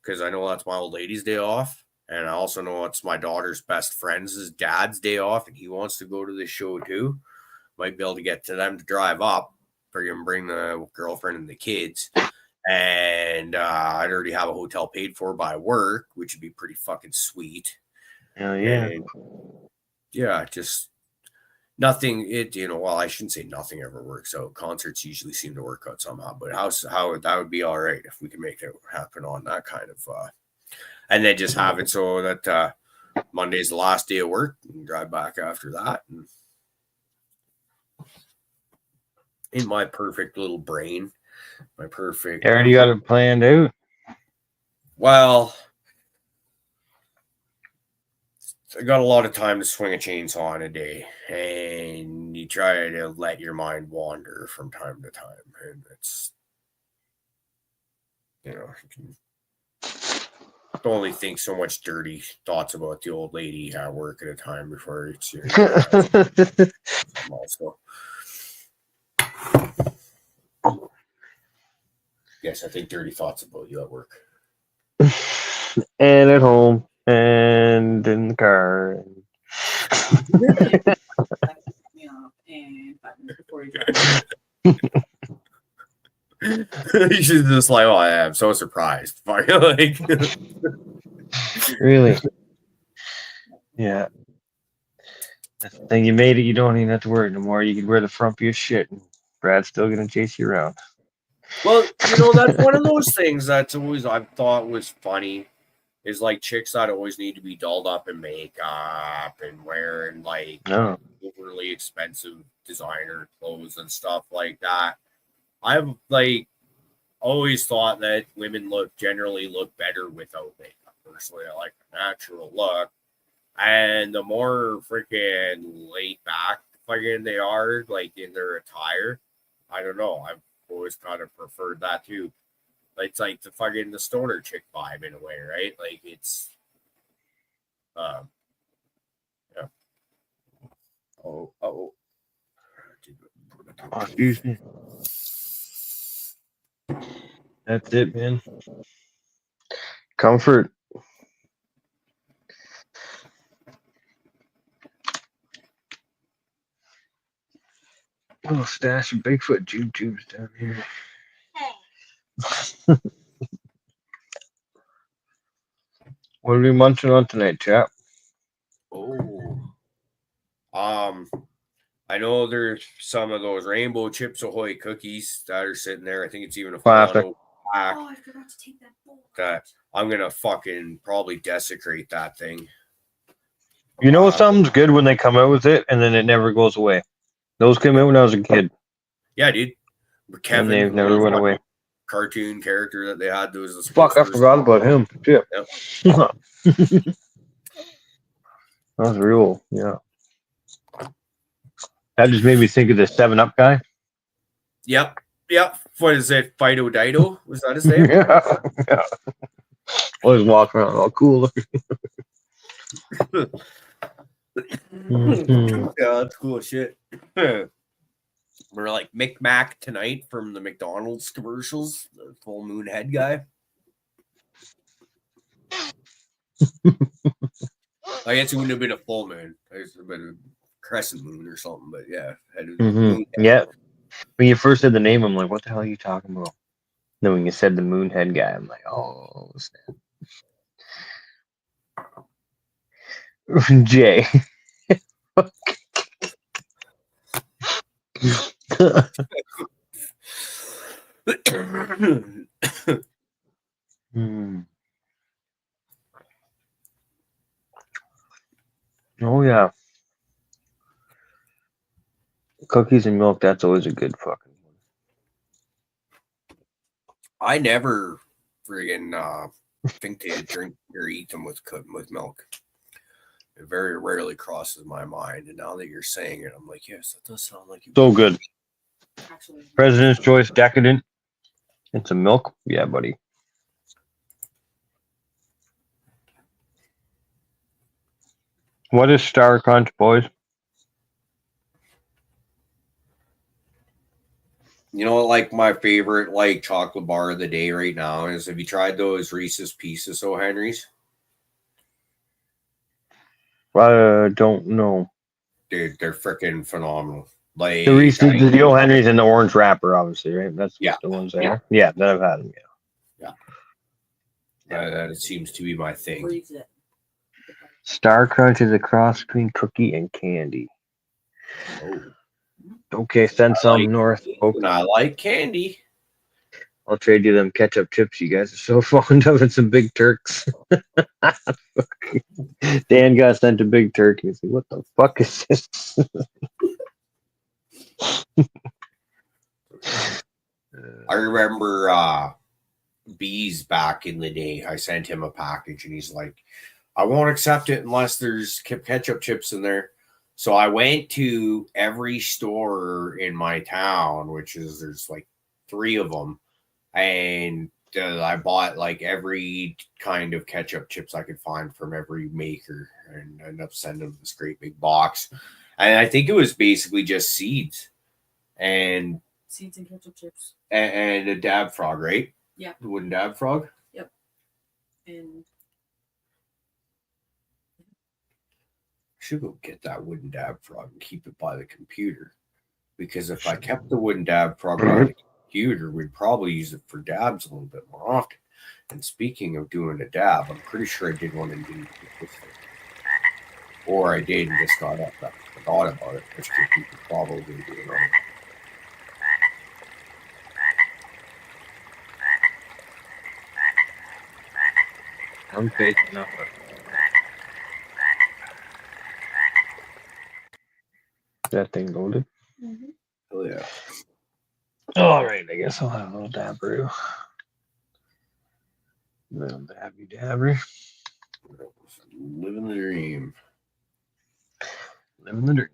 because I know that's my old lady's day off. And I also know it's my daughter's best friend's dad's day off, and he wants to go to the show too. Might be able to get to them to drive up for him, bring the girlfriend and the kids. And I'd already have a hotel paid for by work, which would be pretty fucking sweet. Hell yeah. And yeah, just nothing. Well, I shouldn't say nothing ever works out. Concerts usually seem to work out somehow, but how that would be all right if we could make it happen on that kind of. And then just have it so that Monday's the last day of work and drive back after that. And in my perfect little brain, my perfect. Already got it planned out. Well, I got a lot of time to swing a chainsaw in a day, and you try to let your mind wander from time to time, and it's you can only think so much dirty thoughts about the old lady at work at a time before it's your also. Yes, I think dirty thoughts about you at work. And at home and in the car. And 5 minutes before you drive. You should just like, oh, I'm so surprised. Like, Really? Yeah. That's the thing. You made it. You don't even have to worry no more. You can wear the frumpiest shit, and Brad's still gonna chase you around. well, that's one of those things that's always I've thought was funny. Is like chicks that always need to be dolled up in makeup and wearing like No. overly expensive designer clothes and stuff like that. I've like always thought that women generally look better without makeup. Personally, I like a natural look. And the more freaking laid back fucking they are, like in their attire, I don't know. I've always kind of preferred that too. It's like the fucking the stoner chick vibe in a way, right? Like it's yeah. Oh. Excuse me. That's it, man. Comfort. Oh, stash of Bigfoot jubes down here. What are we munching on tonight, chap? Oh. I know there's some of those Rainbow Chips Ahoy cookies that are sitting there. I think it's even a Classic. pack Oh, I forgot to take that bowl. that I'm gonna fucking probably desecrate that thing. You know something's good when they come out with it and then it never goes away. Those came out when I was a kid. Yeah, dude. Kevin, And they've never went away. Cartoon character that they had. Those Fuck, I forgot about him. Yeah. Yep. That was real. Yeah. That just made me think of the 7-Up guy. Yep. What is it? Fido Dido? Was that his name? Yeah. Always walking around all cool. Mhm. Yeah, that's cool shit. We're like Mick Mac tonight from the McDonald's commercials, the full moon head guy. I guess it wouldn't have been a full moon. It would have been a crescent moon or something, but yeah. Mhm. Yeah. When you first said the name, I'm like, what the hell are you talking about? Then when you said the Moonhead guy, I'm like, oh, snap. Jay. Hmm. Oh yeah, cookies and milk. That's always a good fucking one. I never friggin' think to drink or eat them with milk. It very rarely crosses my mind, and now that you're saying it, I'm like, yes, that does sound like you. So good. Actually, President's Choice Decadent. And some milk. Yeah, buddy. What is Star Crunch, boys? You know, like my favorite like chocolate bar of the day right now is, have you tried those Reese's Pieces O. Henrys? Don't know. Dude, they're freaking phenomenal. Like, The Reese's, the O. Henry's, and the orange wrapper, obviously, right? That's Yeah. the ones there. Yeah, that I've had them. that seems to be my thing. freeze it. Star Crunch is a cross between cookie and candy. Oh, Okay, send some north, folks. and I like candy. I'll trade you them ketchup chips you guys are so fond of, and some Big Turks. Dan got sent a Big Turk. He's like, what the fuck is this? I remember Bees back in the day. I sent him a package, and he's like, I won't accept it unless there's ketchup chips in there. So I went to every store in my town, there's like 3 of them, and I bought like every kind of ketchup chips I could find from every maker, and I ended up sending them this great big box. And I think it was basically just seeds and Seeds and ketchup chips. and a dab frog, right? Yeah. The wooden dab frog. And Should go get that wooden dab frog and keep it by the computer. Because if I kept the wooden dab frog by the computer, we'd probably use it for dabs a little bit more often. And speaking of doing a dab, I'm pretty sure I did one and didn't do it. Or I did and just got up and forgot about it, which you could probably do it on. I'm faking up. That thing loaded. Oh yeah. All right, I guess I'll have a little dab brew. Little dabby dabber. Living the dream. Living the dream.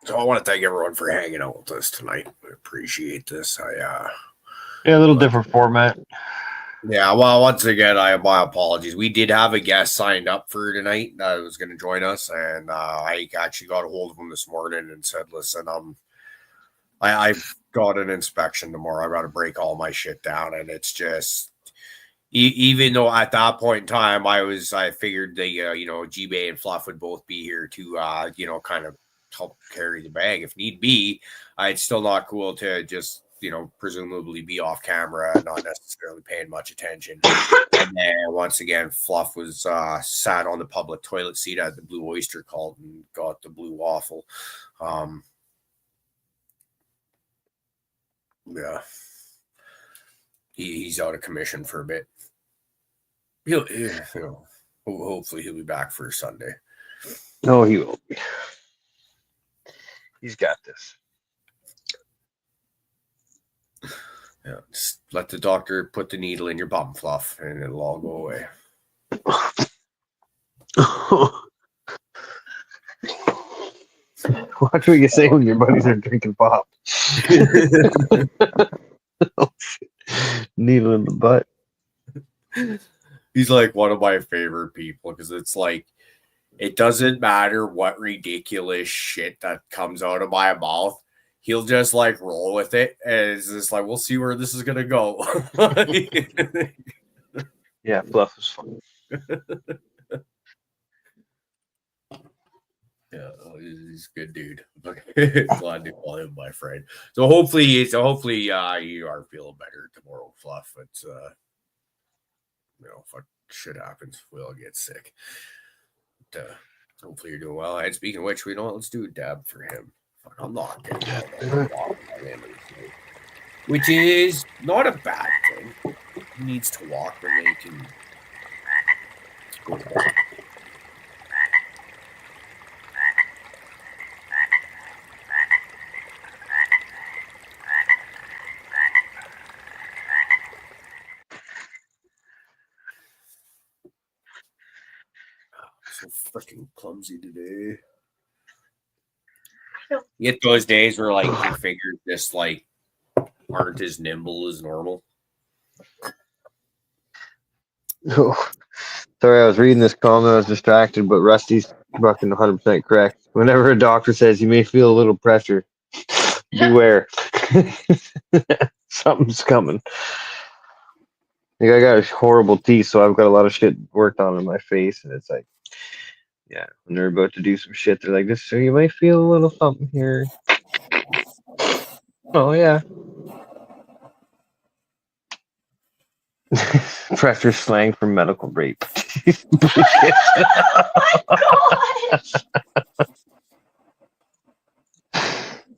So I want to thank everyone for hanging out with us tonight. I appreciate this. Yeah, a little different format. Yeah, well, once again, my apologies. We did have a guest signed up for tonight that was going to join us, and I actually got a hold of him this morning and said, "Listen, I've got an inspection tomorrow. I got to break all my shit down, and it's just." Even though at that point in time I figured the G-Bay and Fluff would both be here to kind of help carry the bag if need be. It's still not cool to just presumably be off camera, not necessarily paying much attention. And then once again, Fluff was sat on the public toilet seat at the Blue Oyster Cult and got the blue waffle. Yeah, he's out of commission for a bit. Hopefully he'll be back for Sunday. No, he will be. He's got this. Yeah, just let the doctor put the needle in your bum, Fluff, and it'll all go away. Watch what you say when your buddies are drinking pop. Oh, shit. Needle in the butt. He's like one of my favorite people because it's like, it doesn't matter what ridiculous shit that comes out of my mouth. He'll just like roll with it. And it's just like, we'll see where this is going to go. Yeah, Fluff is fun. Yeah, he's a good dude. Glad to call him my friend. So hopefully, you are feeling better tomorrow, Fluff. It's fuck, shit happens. We all get sick. But, hopefully you're doing well. And speaking of which, let's do a dab for him. Fuck, I'm not gonna get that walk by the end of the day, which is not a bad thing. He needs to walk when they can. So freaking clumsy today. You get those days where like your fingers just like aren't as nimble as normal. Oh, sorry, I was reading this comment. I was distracted, but Rusty's fucking 100% correct. Whenever a doctor says you may feel a little pressure, beware. Something's coming. Like, I got horrible teeth, so I've got a lot of shit worked on in my face, and it's like, yeah, when they're about to do some shit, they're like, "This, so you might feel a little something here." Oh yeah. Pressure slang for medical rape.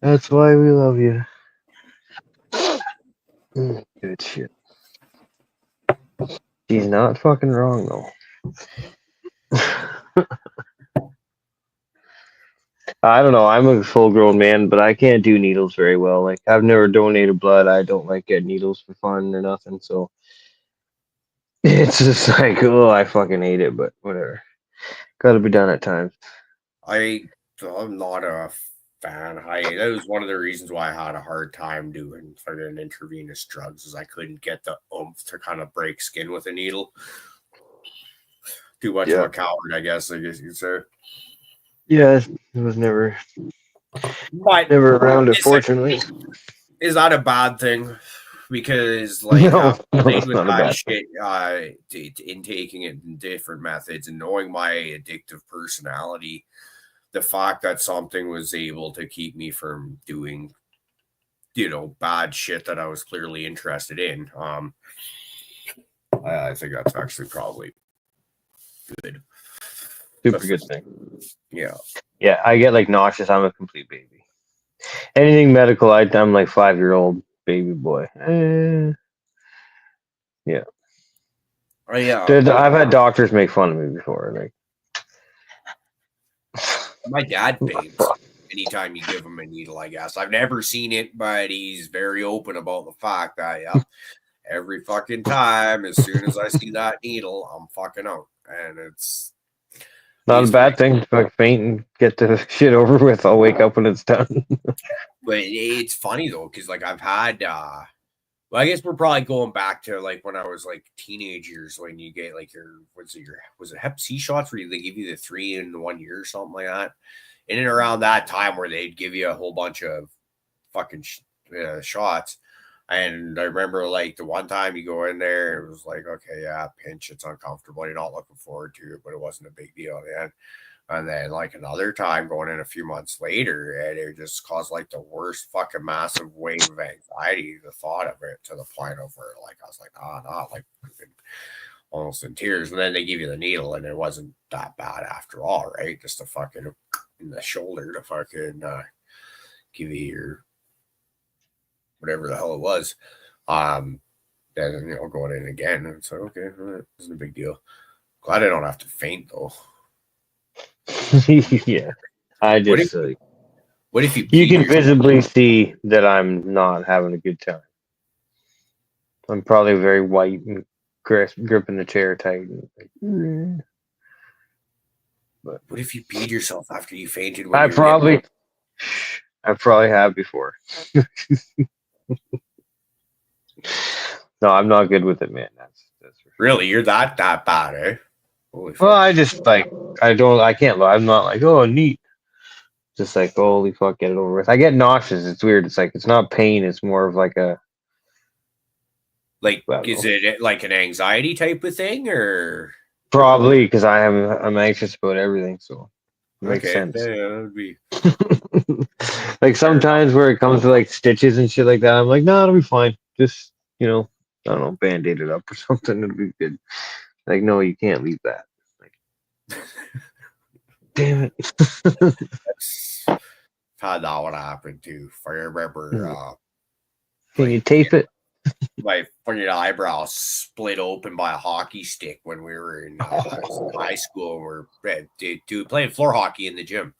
That's why we love you. Good shit. She's not fucking wrong though. I don't know. I'm a full grown man, but I can't do needles very well. Like, I've never donated blood. I don't like getting needles for fun or nothing. So it's just like, oh, I fucking hate it, but whatever. Got to be done at times. I'm not a fan. That was one of the reasons why I had a hard time doing fucking intravenous drugs, is I couldn't get the oomph to kind of break skin with a needle. Too much of a coward, I guess you'd say. Yeah, it was never But around, unfortunately. Is that a bad thing? Because like playing with that shit, intaking it in different methods, and knowing my addictive personality, the fact that something was able to keep me from doing, bad shit that I was clearly interested in, I think that's actually probably good. Super good thing. Yeah. Yeah, I get like nauseous. I'm a complete baby. Anything medical, I'm like 5-year-old baby boy. Yeah. I've had doctors make fun of me before. Like, my dad faints anytime you give him a needle, I guess. I've never seen it, but he's very open about the fact that, every fucking time, as soon as I see that needle, I'm fucking out. And it's not a bad thing. Fuck, faint and get the shit over with. I'll wake up when it's done. But it's funny though, because like I've had well, I guess we're probably going back to like when I was like teenage years, when you get like was it Hep C shots where they give you the 3 in 1 year or something like that, in and around that time where they'd give you a whole bunch of fucking shots. And I remember like the one time you go in there, it was like, okay, yeah, pinch, it's uncomfortable, you're not looking forward to it, but it wasn't a big deal, man. And then like another time going in a few months later, and it just caused like the worst fucking massive wave of anxiety, the thought of it, to the point of where like I was like, like almost in tears. And then they give you the needle, and it wasn't that bad after all, right? Just a fucking in the shoulder to fucking give you your whatever the hell it was. Then going in again, and it's like, okay, all right, isn't a big deal. Glad I don't have to faint though. Yeah, I just what if you can visibly see that I'm not having a good time. I'm probably very white and gripping the chair tight. But what if you peed yourself after you fainted? I probably have before. No, I'm not good with it, man. That's really, you're that bad, eh? Holy fuck. Well, I just like I can't. I'm not like, oh, neat. Just like, holy fuck, get it over with. I get nauseous. It's weird. It's like, it's not pain. It's more of like a is it like an anxiety type of thing, or probably because I'm anxious about everything. So Makes sense. Yeah, that would be. Like sometimes where it comes to like stitches and shit like that, I'm like, no, it'll be fine. Just, I don't know, band-aid it up or something. It'll be good. Like, no, you can't leave that. Like, damn it. That's had that one happen too. I remember Can you tape it? my fucking eyebrow split open by a hockey stick when we were in high school. We're playing floor hockey in the gym,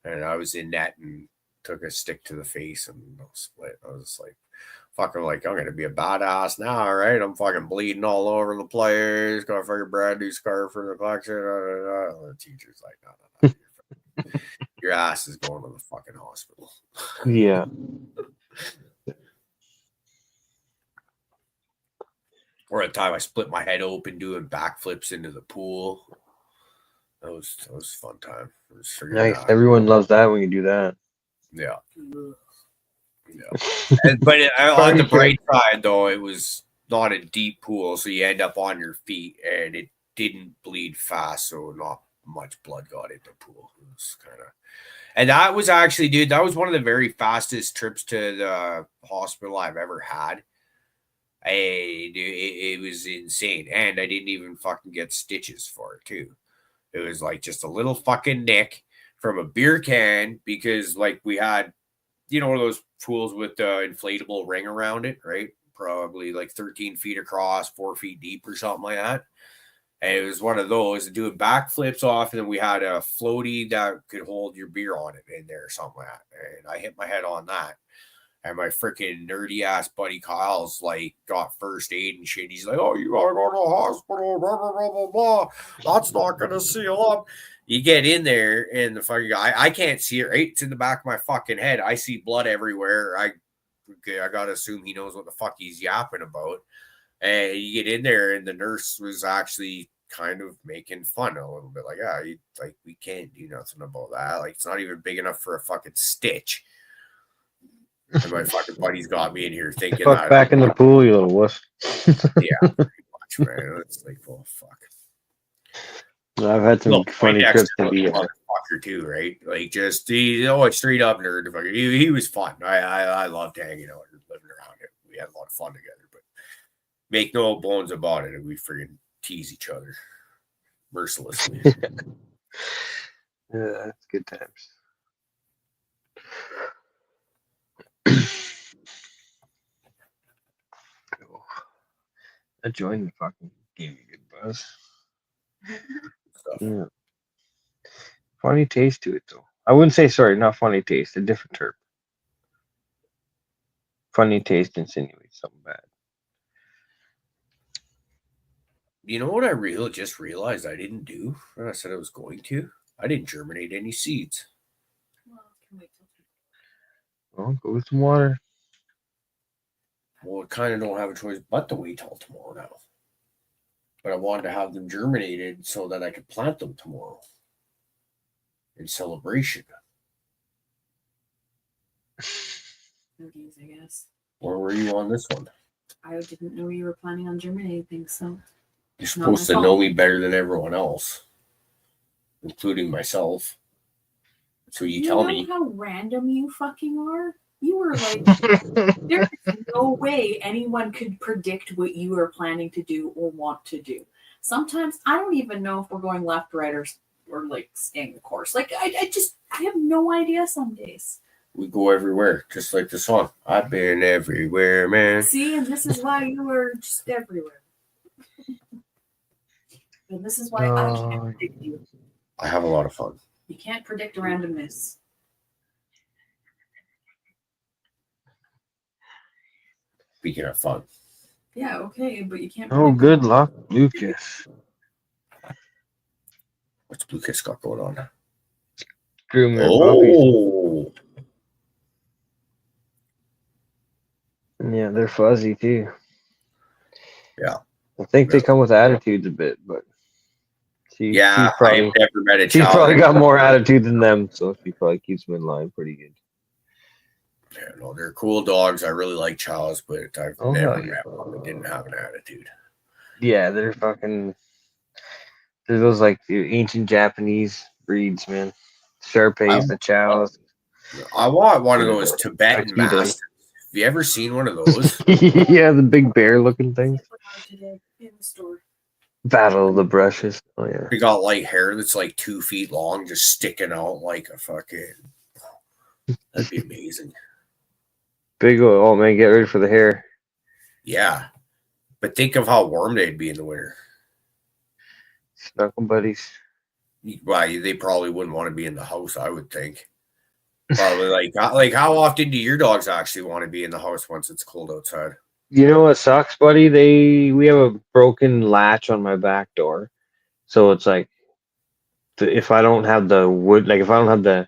and I was in net and took a stick to the face and split. I was just like, fucking like, I'm gonna be a badass now, all right? I'm fucking bleeding all over the place. Got a fucking brand new scarf for the collection. The teacher's like, no. Your ass is going to the fucking hospital. Yeah. Or a time I split my head open doing backflips into the pool. That was a fun time. Nice. Everyone loves that when you do that. Yeah. But on the bright side, though, it was not a deep pool, so you end up on your feet, and it didn't bleed fast, so not much blood got in the pool. It was kind of, and that was actually, dude, that was one of the very fastest trips to the hospital I've ever had. It was insane, and I didn't even fucking get stitches for it too. It was like just a little fucking nick from a beer can because like we had, one of those pools with the inflatable ring around it, right? Probably like 13 feet across, 4 feet deep or something like that. And it was one of those doing backflips off, and then we had a floaty that could hold your beer on it in there or something like that. And I hit my head on that. And my freaking nerdy ass buddy Kyle's like got first aid and shit. He's like, "Oh, you gotta go to the hospital, blah blah blah blah blah. That's not gonna seal up." You get in there, and the fucking guy, I can't see it. Right, it's in the back of my fucking head. I see blood everywhere. I gotta assume he knows what the fuck he's yapping about. And you get in there, and the nurse was actually kind of making fun a little bit, like, "Yeah, we can't do nothing about that. Like, it's not even big enough for a fucking stitch." And my fucking buddy's got me in here thinking fuck that back in the pool, you little wuss. Yeah, pretty much, man. It's like, oh fuck. I've had some funny trips to the motherfucker too, right? Like just a straight up nerd. He was fun. I loved hanging out and living around it. We had a lot of fun together, but make no bones about it, we friggin' tease each other mercilessly. Yeah, that's good times. That joint fucking gave me a good buzz. Yeah. Funny taste to it though. I wouldn't say not funny taste, a different term. Funny taste insinuates something bad. You know what I just realized I didn't do? I said I was going to. I didn't germinate any seeds. Well, go with some water. Well, I kind of don't have a choice but to wait till tomorrow now. But I wanted to have them germinated so that I could plant them tomorrow in celebration. Cookies, I guess. Where were you on this one? I didn't know you were planning on germinating things, so You're supposed to know me better than everyone else, including myself. So you tell me how random you fucking are. You were like, there's no way anyone could predict what you are planning to do or want to do. Sometimes I don't even know if we're going left, right, or like staying the course. Like I have no idea some days. We go everywhere, just like the song. I've been everywhere, man. See, and this is why you are just everywhere. And this is why I can't predict you. I have a lot of fun. You can't predict randomness. Speaking of fun. Yeah, okay, but you can't. Oh, good luck, Lucas. What's Lucas got going on? Groom their puppies. Yeah, they're fuzzy too. Yeah. I think they come with attitudes a bit, but she's probably, I've never met a she's child. probably got more attitude than them, so she probably keeps them in line pretty good. Yeah, no, they're cool dogs. I really like chows, but I've never yeah. met one that didn't have an attitude. Yeah, they're fucking. They're those like the ancient Japanese breeds, man. Sharpays, the chows. I want one of those Tibetan Akita. Mastiffs. Have you ever seen one of those? Yeah, the big bear looking things. Today in the store. Battle of the brushes. Oh yeah. They got like hair that's like 2 feet long, just sticking out like a fucking. That'd be amazing. Big oh man, get ready for the hair. Yeah, but think of how warm they'd be in the winter. Snuggle buddies. Why they probably wouldn't want to be in the house, I would think. Probably like how often do your dogs actually want to be in the house once it's cold outside? You know what sucks, buddy? We have a broken latch on my back door, so it's like if I don't have the wood, like if I don't have the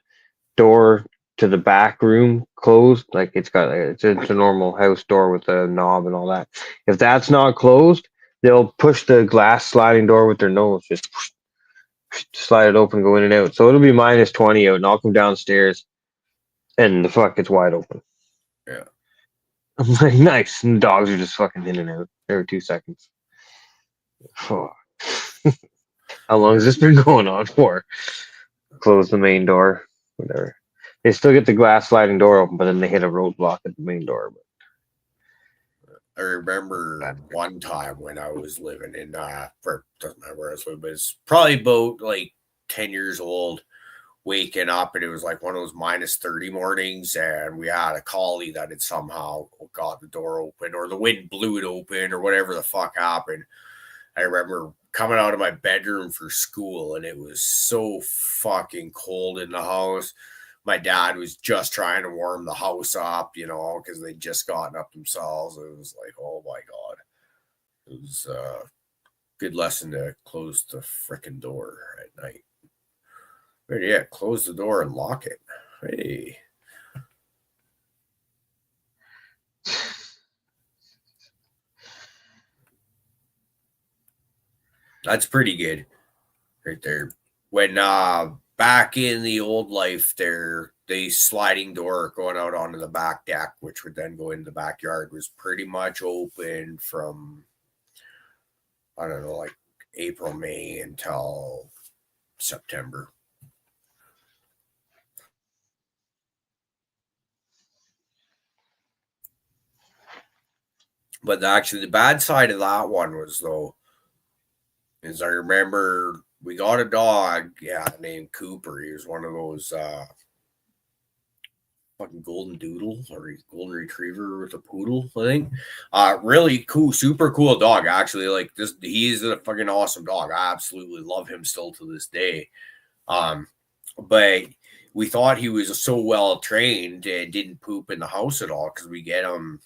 door to the back room closed, like it's a normal house door with a knob and all that. If that's not closed, they'll push the glass sliding door with their nose, just slide it open, go in and out. So it'll be minus 20 out, and I'll come downstairs, and the fuck it's wide open. Yeah. I'm like, nice. And the dogs are just fucking in and out every 2 seconds. Fuck. How long has this been going on for? Close the main door. Whatever. They still get the glass sliding door open, but then they hit a roadblock at the main door. I remember one time when I was living in doesn't matter where I was living, but it's probably about like 10 years old, waking up, and it was like one of those minus 30 mornings, and we had a collie that had somehow got the door open, or the wind blew it open, or whatever the fuck happened. I remember coming out of my bedroom for school, and it was so fucking cold in the house. My dad was just trying to warm the house up, because they'd just gotten up themselves. It was like, oh my God. It was a good lesson to close the frickin' door at night. But yeah, close the door and lock it. Hey. That's pretty good right there. When back in the old life there, the sliding door going out onto the back deck, which would then go into the backyard, was pretty much open from, I don't know, like April, May until September. But actually, the bad side of that one was, though, is I remember we got a dog, named Cooper. He was one of those fucking golden doodle or golden retriever with a poodle, I think. Really cool, super cool dog, actually. Like this, he's a fucking awesome dog. I absolutely love him still to this day. But we thought he was so well trained and didn't poop in the house at all, because we get him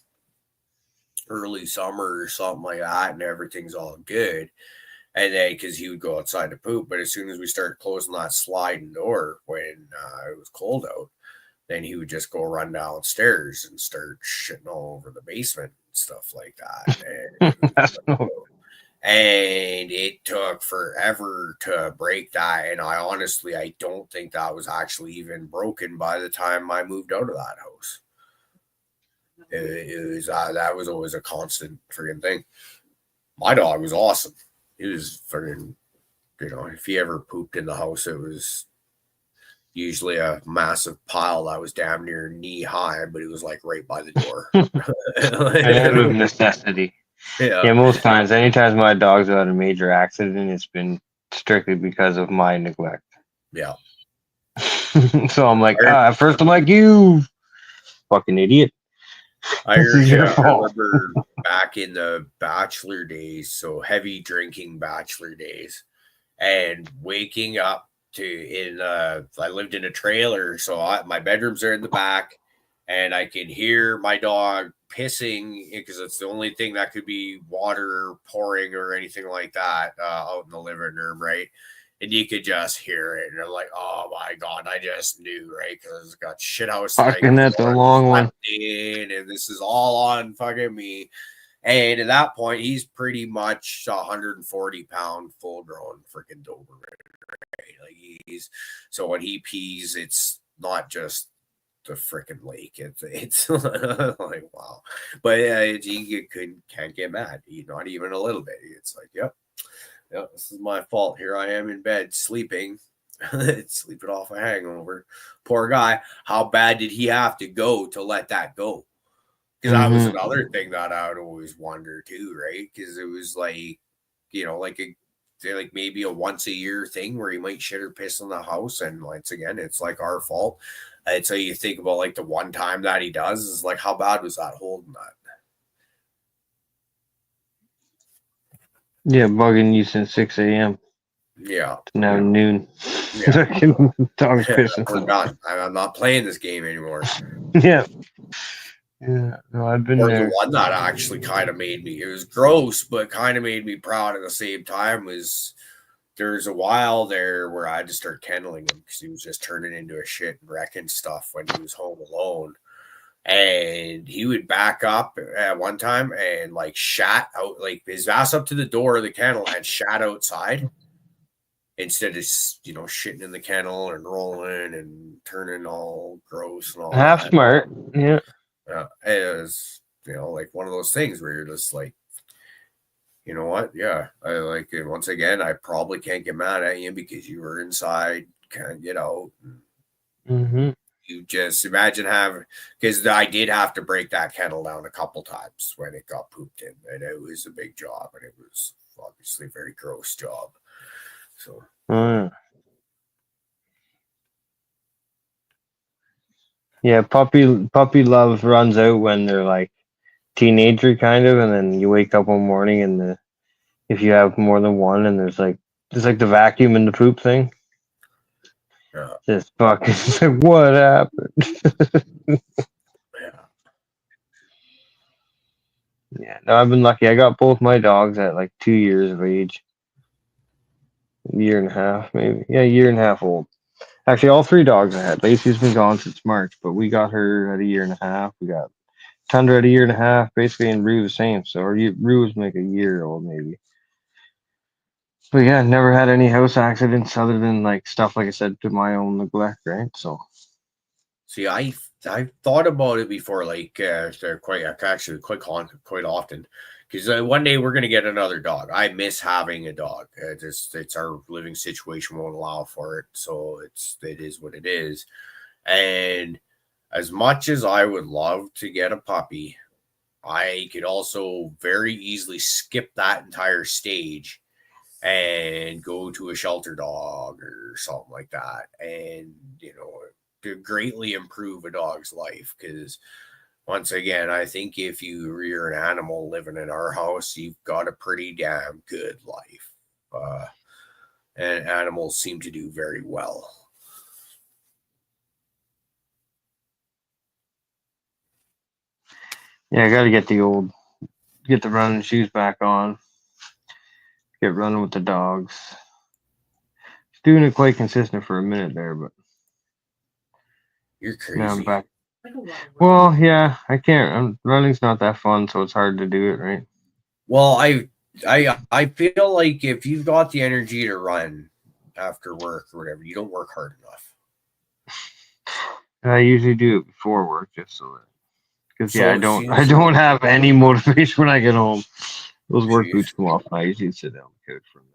early summer or something like that, and everything's all good. And then because he would go outside to poop, but as soon as we started closing that sliding door when it was cold out, then he would just go run downstairs and start shitting all over the basement and stuff like that. And it took forever to break that. And I don't think that was actually even broken by the time I moved out of that house. It was that was always a constant freaking thing. My dog was awesome. He was freaking, if he ever pooped in the house, it was usually a massive pile that was damn near knee high, but it was like right by the door. Out of necessity. Yeah, most times, anytime my dog's had a major accident, it's been strictly because of my neglect. Yeah. So I'm like, at first I'm like, you fucking idiot. I remember back in the bachelor days, so heavy drinking bachelor days, and waking up I lived in a trailer, so my bedrooms are in the back, and I can hear my dog pissing, because it's the only thing that could be water pouring or anything like that out in the living room, right? And you could just hear it, and I'm like, oh my God, I just knew, right? Because it's got shit house. Fucking that's a long one. And this is all on fucking me. And at that point, he's pretty much 140-pound full-grown freaking Doberman, right? Like so when he pees, it's not just the freaking lake. It's like, wow. But you can't get mad. Not even a little bit. It's like, yep, this is my fault. Here I am in bed sleeping. sleeping off a hangover. Poor guy. How bad did he have to go to let that go? Because that was Mhm. another thing that I would always wonder too, right? Because it was like, like like maybe a once a year thing where he might shit or piss in the house, and once again, it's like our fault. And so you think about like the one time that he does is like, how bad was that holding that? Yeah, bugging you since 6 a.m. Yeah, to now noon. yeah. Dog's Yeah, pissing. we're done. I'm not playing this game anymore. Yeah. Yeah. No, I've been Or the there. one that actually kind of made me, it was gross, but kind of made me proud at the same time was there's a while there where I had to start kenneling him because he was just turning into a shit and wrecking stuff when he was home alone. And he would back up at one time and like shat out, like his ass up to the door of the kennel and shat outside instead of, shitting in the kennel and rolling and turning all gross and all Half that. smart. Yeah. It was, like one of those things where you're just like, you know what? Yeah, I like it. Once again, I probably can't get mad at you because you were inside, can't get out. Mm-hmm. You just imagine having, because I did have to break that kennel down a couple times when it got pooped in, and it was a big job, and it was obviously a very gross job. So, Oh, yeah. Yeah, puppy love runs out when they're like teenager kind of, and then you wake up one morning and if you have more than one, and there's like the vacuum and the poop thing. yeah, Just fucking it's like, what happened? yeah. Yeah, no, I've been lucky. I got both my dogs at like 2 years of age, a year and a half maybe. Yeah, a year and a half old. Actually, all three dogs I had. Lacey's been gone since March, but we got her at a year and a half. We got Tundra at a year and a half, basically, and Rue the same. So Rue was like a year old maybe. But yeah, never had any house accidents other than like stuff like I said to my own neglect, right? So See, I thought about it before, like they're quite often, because one day we're gonna get another dog. I miss having a dog. It's our living situation won't allow for it, so it is what it is. And as much as I would love to get a puppy, I could also very easily skip that entire stage and go to a shelter dog or something like that, and to greatly improve a dog's life. Because once again, I think if you rear an animal living in our house, you've got a pretty damn good life. And animals seem to do very well. yeah, I got to get the running shoes back on, get running with the dogs. Doing it quite consistent for a minute there, but You're now I'm crazy. back. Like a lot of work. Well, yeah, I can't. Running's not that fun, so it's hard to do it, right? Well, I feel like if you've got the energy to run after work or whatever, you don't work hard enough. I usually do it before work, just so that because yeah, So as soon I as don't have any motivation when I get home. Those work you boots come off, and I usually sit down on the couch for a minute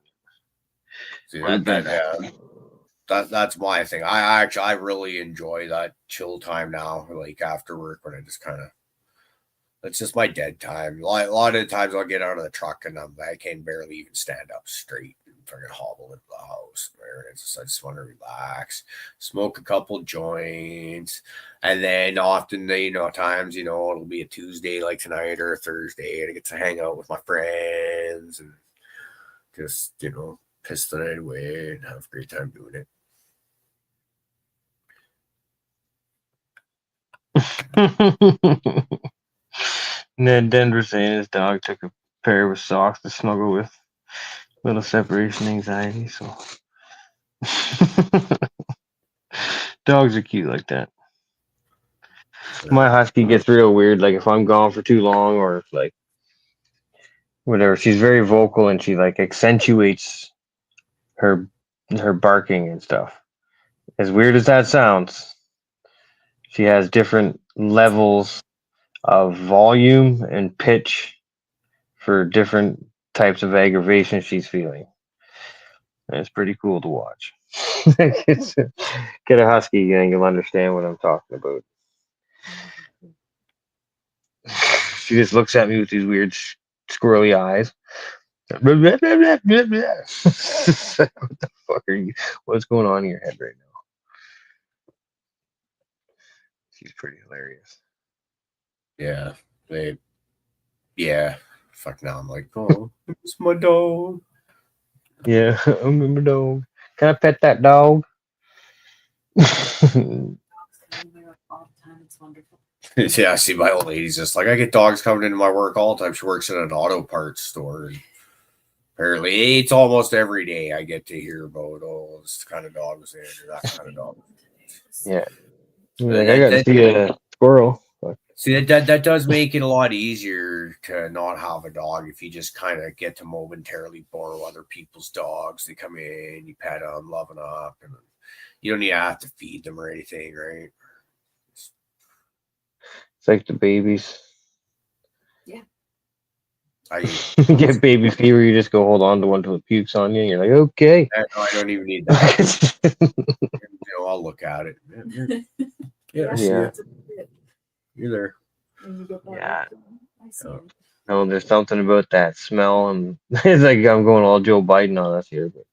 see or the that bed. yeah, that's my thing. I really enjoy that chill time now, like after work when I just kind of that's just my dead time. A lot of the times I'll get out of the truck and I can barely even stand up straight and fucking hobble into the house. I just want to relax, smoke a couple joints, and then often times it'll be a Tuesday like tonight or a Thursday, and I get to hang out with my friends and just piss the night away and have a great time doing it. Ned Denver saying his dog took a pair of socks to snuggle with. Little separation anxiety, so dogs are cute like that. My husky gets real weird, like if I'm gone for too long or like whatever. She's very vocal and she like accentuates her her barking and stuff. As weird as that sounds, she has different levels of volume and pitch for different types of aggravation she's feeling. And it's pretty cool to watch. Get a husky and you'll understand what I'm talking about. She just looks at me with these weird squirrely eyes. What the fuck are you? What's going on in your head right now? She's pretty hilarious. Yeah. Yeah. Fuck now. I'm like, oh, it's my dog. Yeah, I'm a dog. Can I pet that dog? Dogs coming there all the time. It's wonderful. Yeah, I see my old lady's just like, I get dogs coming into my work all the time. She works at an auto parts store. And apparently, it's almost every day I get to hear about, oh, this kind of dog was there, or that kind of dog. Yeah. Like, I got to see a squirrel. See, that does make it a lot easier to not have a dog if you just kind of get to momentarily borrow other people's dogs. They come in, you pet them, love them up, and you don't even have to feed them or anything, right? It's like the babies. Yeah. You get baby fever, you just go hold on to one till it pukes on you, and you're like, okay. No, I don't even need that. I'll look at it. Yeah. Yeah. You're there. Yeah. I see. No, there's something about that smell, and it's like I'm going all Joe Biden on us here, but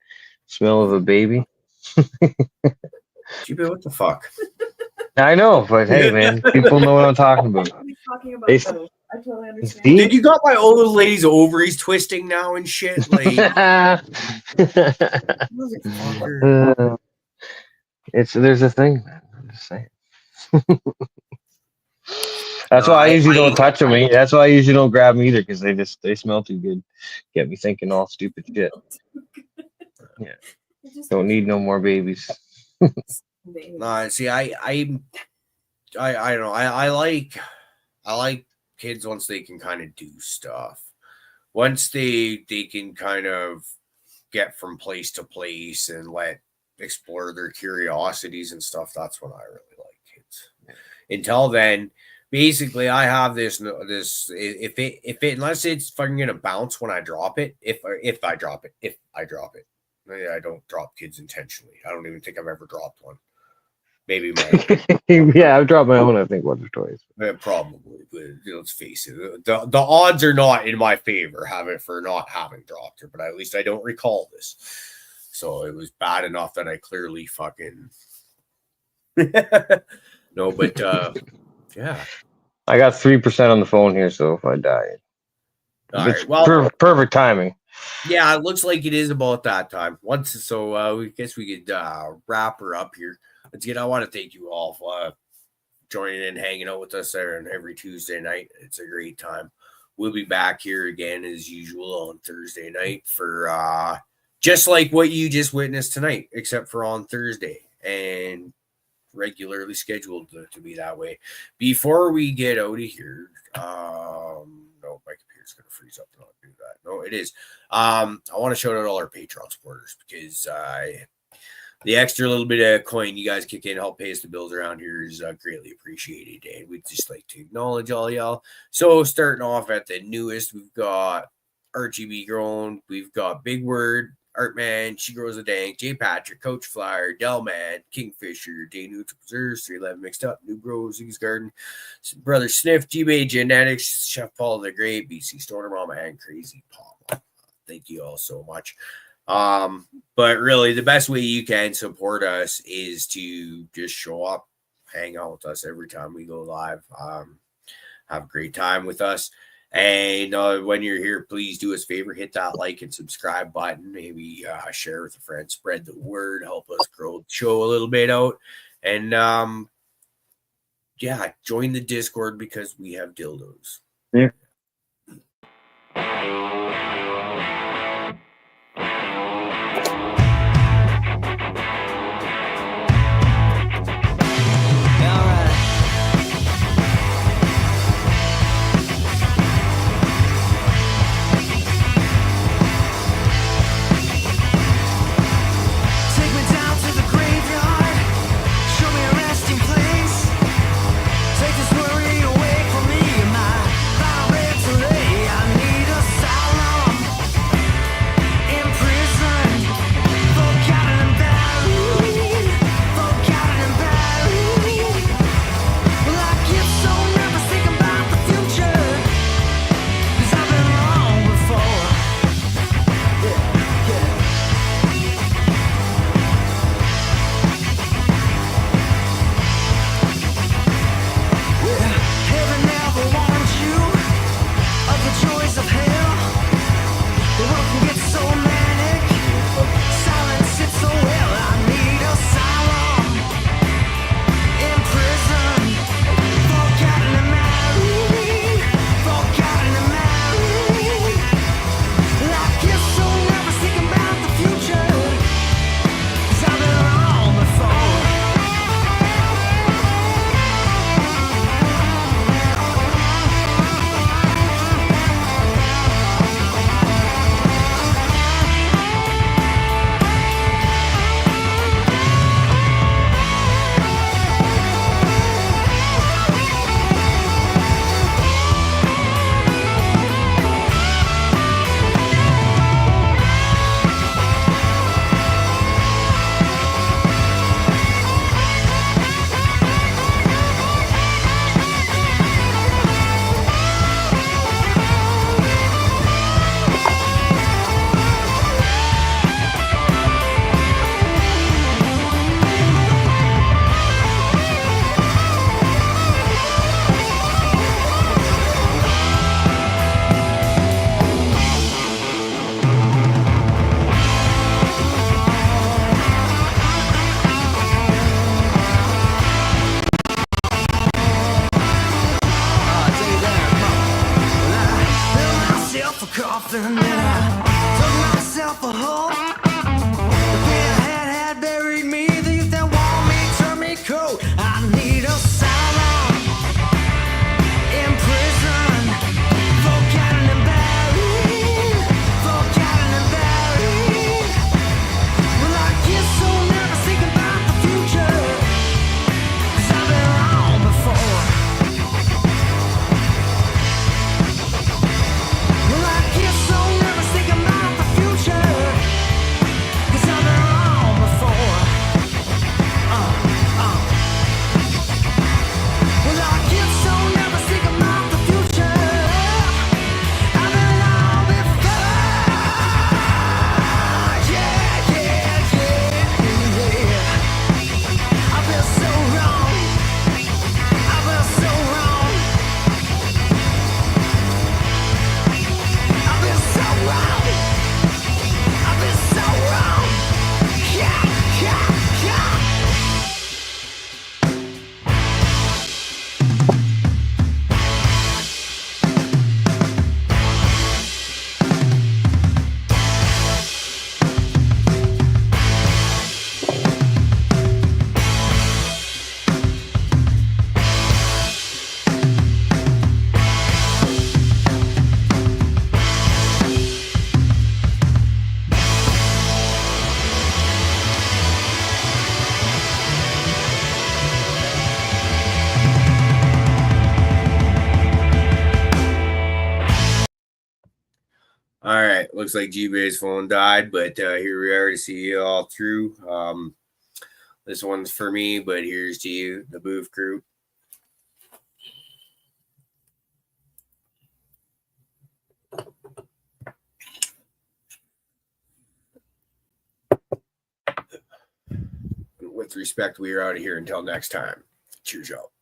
smell of a baby. What the fuck? I know, but hey, man, people know what I'm talking about. What are you talking about? They- Though? I totally understand. See? Dude, you got my old lady's ovaries twisting now and shit. Like, motherfucker. There's a thing, man. I'm just saying. That's why I usually don't touch them. That's why I usually don't grab them either, because they smell too good. Get me thinking all stupid shit. Yeah. Don't need no more babies. Nah, see, I don't know. I like kids once they can kind of do stuff. Once they can kind of get from place to place and explore their curiosities and stuff. That's when I really like kids. Until then, basically, I have this if it unless it's fucking gonna bounce when I drop it. If I drop it. I don't drop kids intentionally. I don't even think I've ever dropped one. Maybe Yeah, I've dropped my own, I think, once or twice. probably, but let's face it, the odds are not in my favor for not having dropped her, but at least I don't recall this. So it was bad enough that I clearly fucking no, but yeah. I got 3% on the phone here, so if I die, it's perfect timing. Yeah, it looks like it is about that time. We guess we could wrap her up here. Again, I want to thank you all for joining in, hanging out with us there and every Tuesday night. It's a great time. We'll be back here again as usual on Thursday night for just like what you just witnessed tonight, except for on Thursday and regularly scheduled to be that way. Before we get out of here, no, my computer's gonna freeze up to not do that. No, it is. I want to shout out all our Patreon supporters because the extra little bit of coin you guys kick in, help pay us the bills around here is greatly appreciated, and we'd just like to acknowledge all y'all. So starting off at the newest, we've got RGB Grown, we've got Big Word, Artman, She Grows a Dank, J Patrick, Coach Flyer, Delman, Kingfisher, Day Neutral Preserves, 311 Mixed Up, New Grows, Ziggy's Garden, Brother Sniff, G-Bay Genetics, Chef Paul the Great, BC Stoner Mama, and Crazy Paul. Thank you all so much. But really the best way you can support us is to just show up, hang out with us every time we go live, have a great time with us. And when you're here, please do us a favor, hit that like and subscribe button, maybe share with a friend, spread the word, help us grow the show a little bit out. And yeah, join the Discord because we have dildos. Yeah. Take this worry away from me and my myself a coffin and I took myself a hole. The pain I had buried me. The youth that want me turned me cold. I need asylum in prison. Forgotten and buried. Forgotten and buried. Well, I guess I'll never think about the future. 'Cause I've been wrong before. Well, I guess I'll never think about the future. 'Cause I've been wrong before. Well, I guess I'll never think about the future. I've been wrong before. Yeah, yeah, yeah, yeah. I've been so wrong. I've been so wrong. I've been so wrong. I've been so wrong. Yeah, yeah, yeah. All right, looks like G-Bay's phone died, but here we are to see you all through. This one's for me, but here's to you, the Booth Group. With respect, we are out of here until next time. Cheers, y'all.